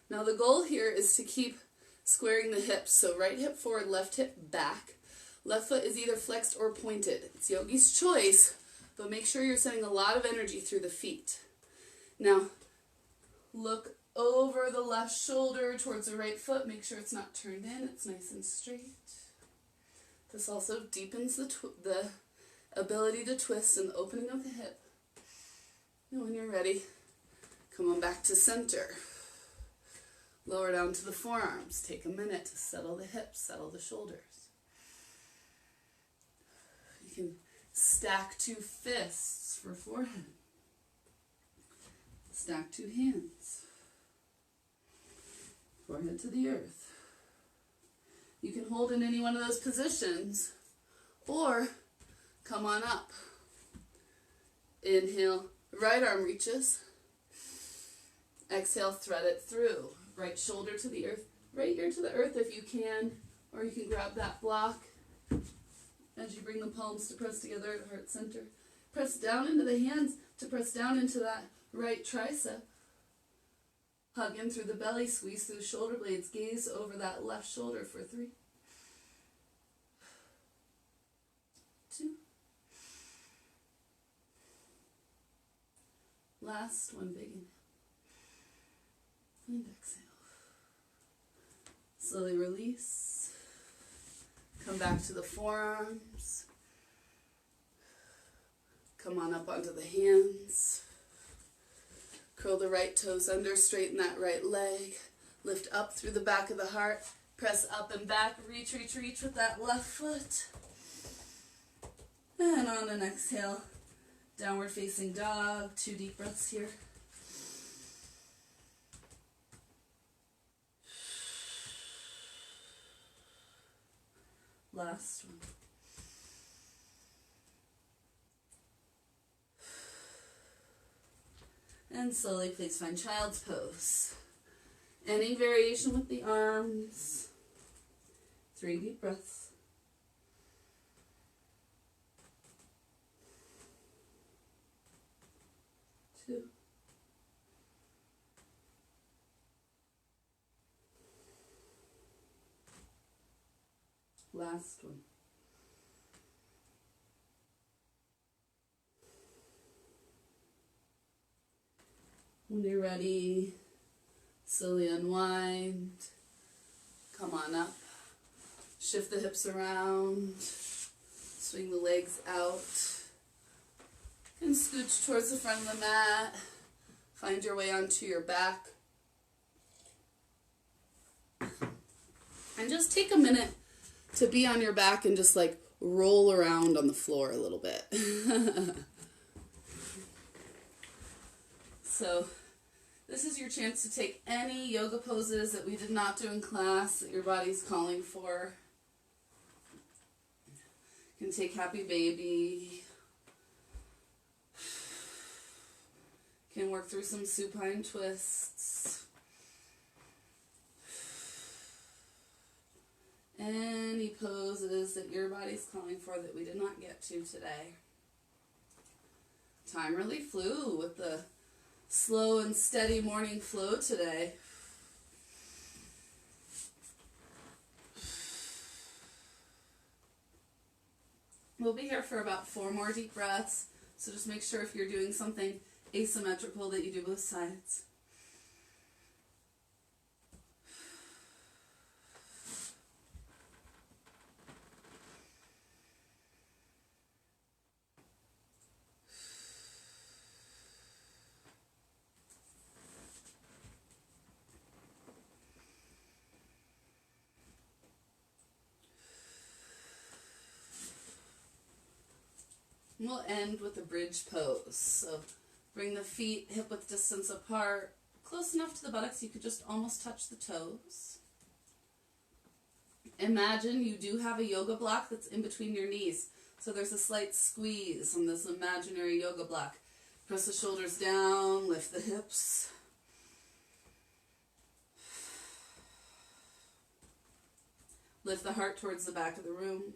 Now the goal here is to keep squaring the hips. So right hip forward, left hip back. Left foot is either flexed or pointed. It's yogi's choice, but make sure you're sending a lot of energy through the feet. Now, look over the left shoulder towards the right foot. Make sure it's not turned in. It's nice and straight. This also deepens the ability to twist and the opening of the hip. And when you're ready, come on back to center. Lower down to the forearms. Take a minute to settle the hips, settle the shoulders. You can stack 2 fists for forehead. Stack 2 hands. Forehead to the earth. You can hold in any one of those positions or come on up. Inhale, right arm reaches. Exhale, thread it through. Right shoulder to the earth, right ear to the earth if you can, or you can grab that block as you bring the palms to press together at heart center. Press down into the hands to press down into that right tricep. Hug in through the belly, squeeze through the shoulder blades, gaze over that left shoulder for 3, 2. Last one, big inhale. And exhale. Slowly release. Come back to the forearms. Come on up onto the hands. Curl the right toes under, straighten that right leg. Lift up through the back of the heart. Press up and back. Reach, reach, reach with that left foot. And on an exhale, downward facing dog. 2 deep breaths here. Last one. And slowly, please find child's pose. Any variation with the arms. 3 deep breaths. Two. Last one. When you're ready, slowly unwind. Come on up. Shift the hips around. Swing the legs out. And scooch towards the front of the mat. Find your way onto your back. And just take a minute to be on your back and just like roll around on the floor a little bit. So this is your chance to take any yoga poses that we did not do in class that your body's calling for. You can take happy baby. You can work through some supine twists. Any poses that your body's calling for that we did not get to today. Time really flew with the slow and steady morning flow today. We'll be here for about 4 more deep breaths, so just make sure if you're doing something asymmetrical that you do both sides. We'll end with a bridge pose. So bring the feet hip-width distance apart, close enough to the buttocks you could just almost touch the toes. Imagine you do have a yoga block that's in between your knees. So there's a slight squeeze on this imaginary yoga block. Press the shoulders down, lift the hips. Lift the heart towards the back of the room.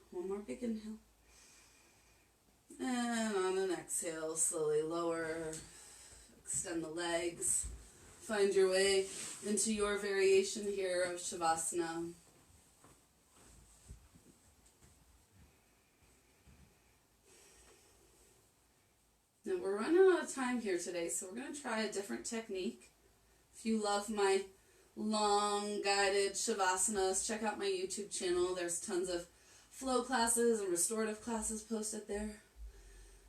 One more big inhale. And on an exhale, slowly lower. Extend the legs. Find your way into your variation here of Shavasana. Now we're running out of time here today, so we're going to try a different technique. If you love my long guided Shavasanas, check out my YouTube channel. There's tons of flow classes and restorative classes posted there.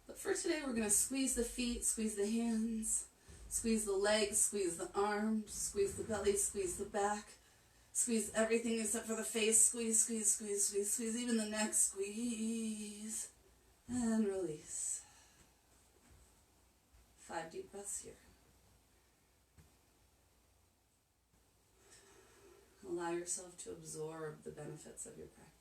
But for today, we're going to squeeze the feet, squeeze the hands, squeeze the legs, squeeze the arms, squeeze the belly, squeeze the back, squeeze everything except for the face, squeeze, squeeze, squeeze, squeeze, squeeze, even the neck, squeeze, and release. 5 deep breaths here. Allow yourself to absorb the benefits of your practice.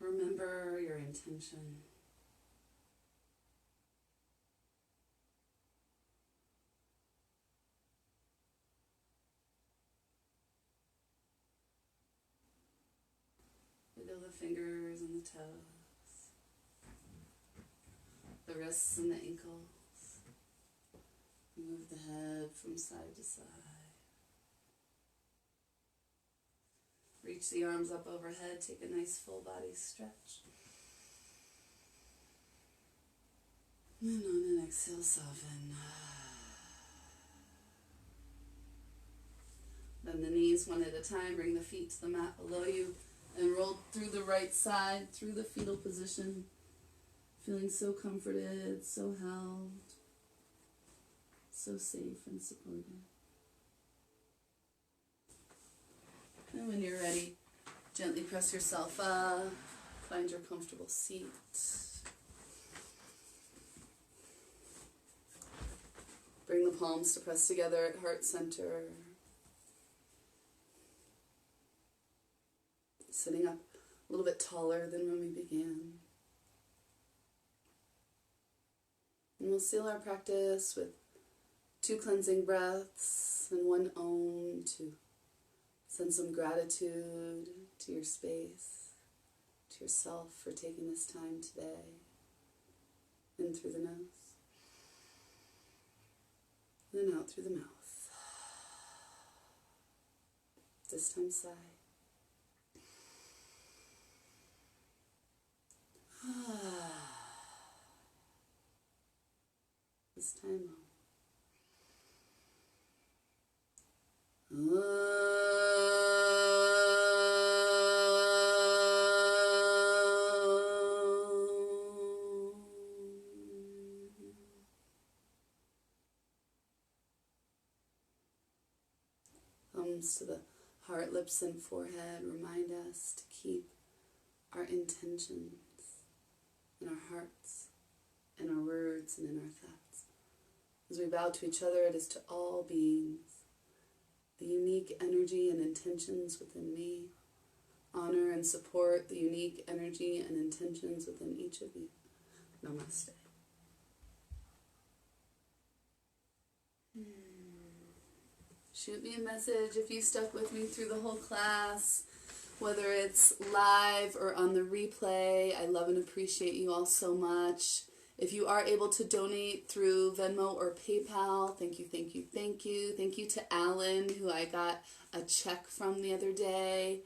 Remember your intention. Wiggle the fingers and the toes, the wrists and the ankles. Move the head from side to side. Reach the arms up overhead. Take a nice full body stretch. And on an exhale, soften. Bend the knees one at a time. Bring the feet to the mat below you. And roll through the right side, through the fetal position. Feeling so comforted, so held, so safe and supported. And when you're ready, gently press yourself up. Find your comfortable seat. Bring the palms to press together at heart center. Sitting up a little bit taller than when we began. And we'll seal our practice with 2 cleansing breaths and 1 Om to Send some gratitude to your space, to yourself for taking this time today. In through the nose, then out through the mouth. This time sigh. This time thumbs to the heart, lips, and forehead remind us to keep our intentions in our hearts, in our words, and in our thoughts. As we bow to each other, it is to all beings. The unique energy and intentions within me. Honor and support the unique energy and intentions within each of you. Namaste. Shoot me a message if you stuck with me through the whole class, whether it's live or on the replay. I love and appreciate you all so much. If you are able to donate through Venmo or PayPal, thank you, thank you, thank you. Thank you to Alan, who I got a check from the other day.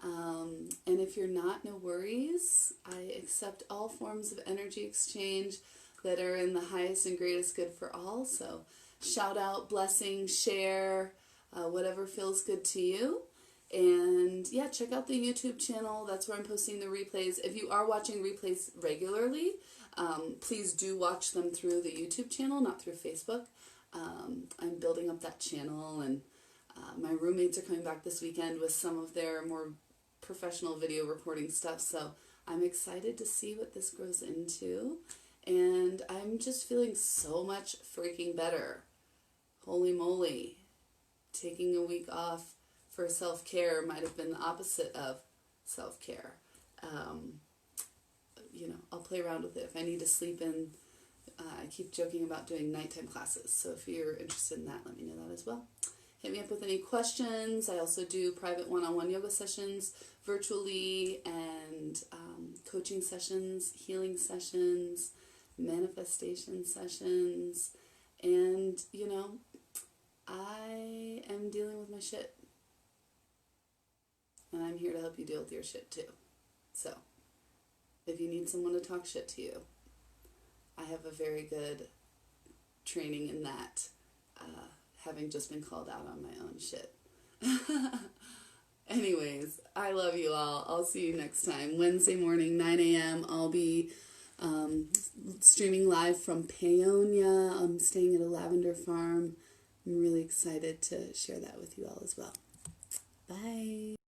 And if you're not, no worries. I accept all forms of energy exchange that are in the highest and greatest good for all. So shout out, blessing, share, whatever feels good to you. And yeah, check out the YouTube channel. That's where I'm posting the replays. If you are watching replays regularly, please do watch them through the YouTube channel, not through Facebook. I'm building up that channel, and my roommates are coming back this weekend with some of their more professional video recording stuff. So I'm excited to see what this grows into. And I'm just feeling so much freaking better. Holy moly. Taking a week off for self-care might have been the opposite of self-care. I'll play around with it. If I need to sleep in, I keep joking about doing nighttime classes. So if you're interested in that, let me know that as well. Hit me up with any questions. I also do private one-on-one yoga sessions virtually, and coaching sessions, healing sessions, manifestation sessions. And, I am dealing with my shit. And I'm here to help you deal with your shit too. So, if you need someone to talk shit to you, I have a very good training in that, having just been called out on my own shit. Anyways, I love you all. I'll see you next time. Wednesday morning, 9 a.m. I'll be streaming live from Paonia. I'm staying at a lavender farm. I'm really excited to share that with you all as well. Bye.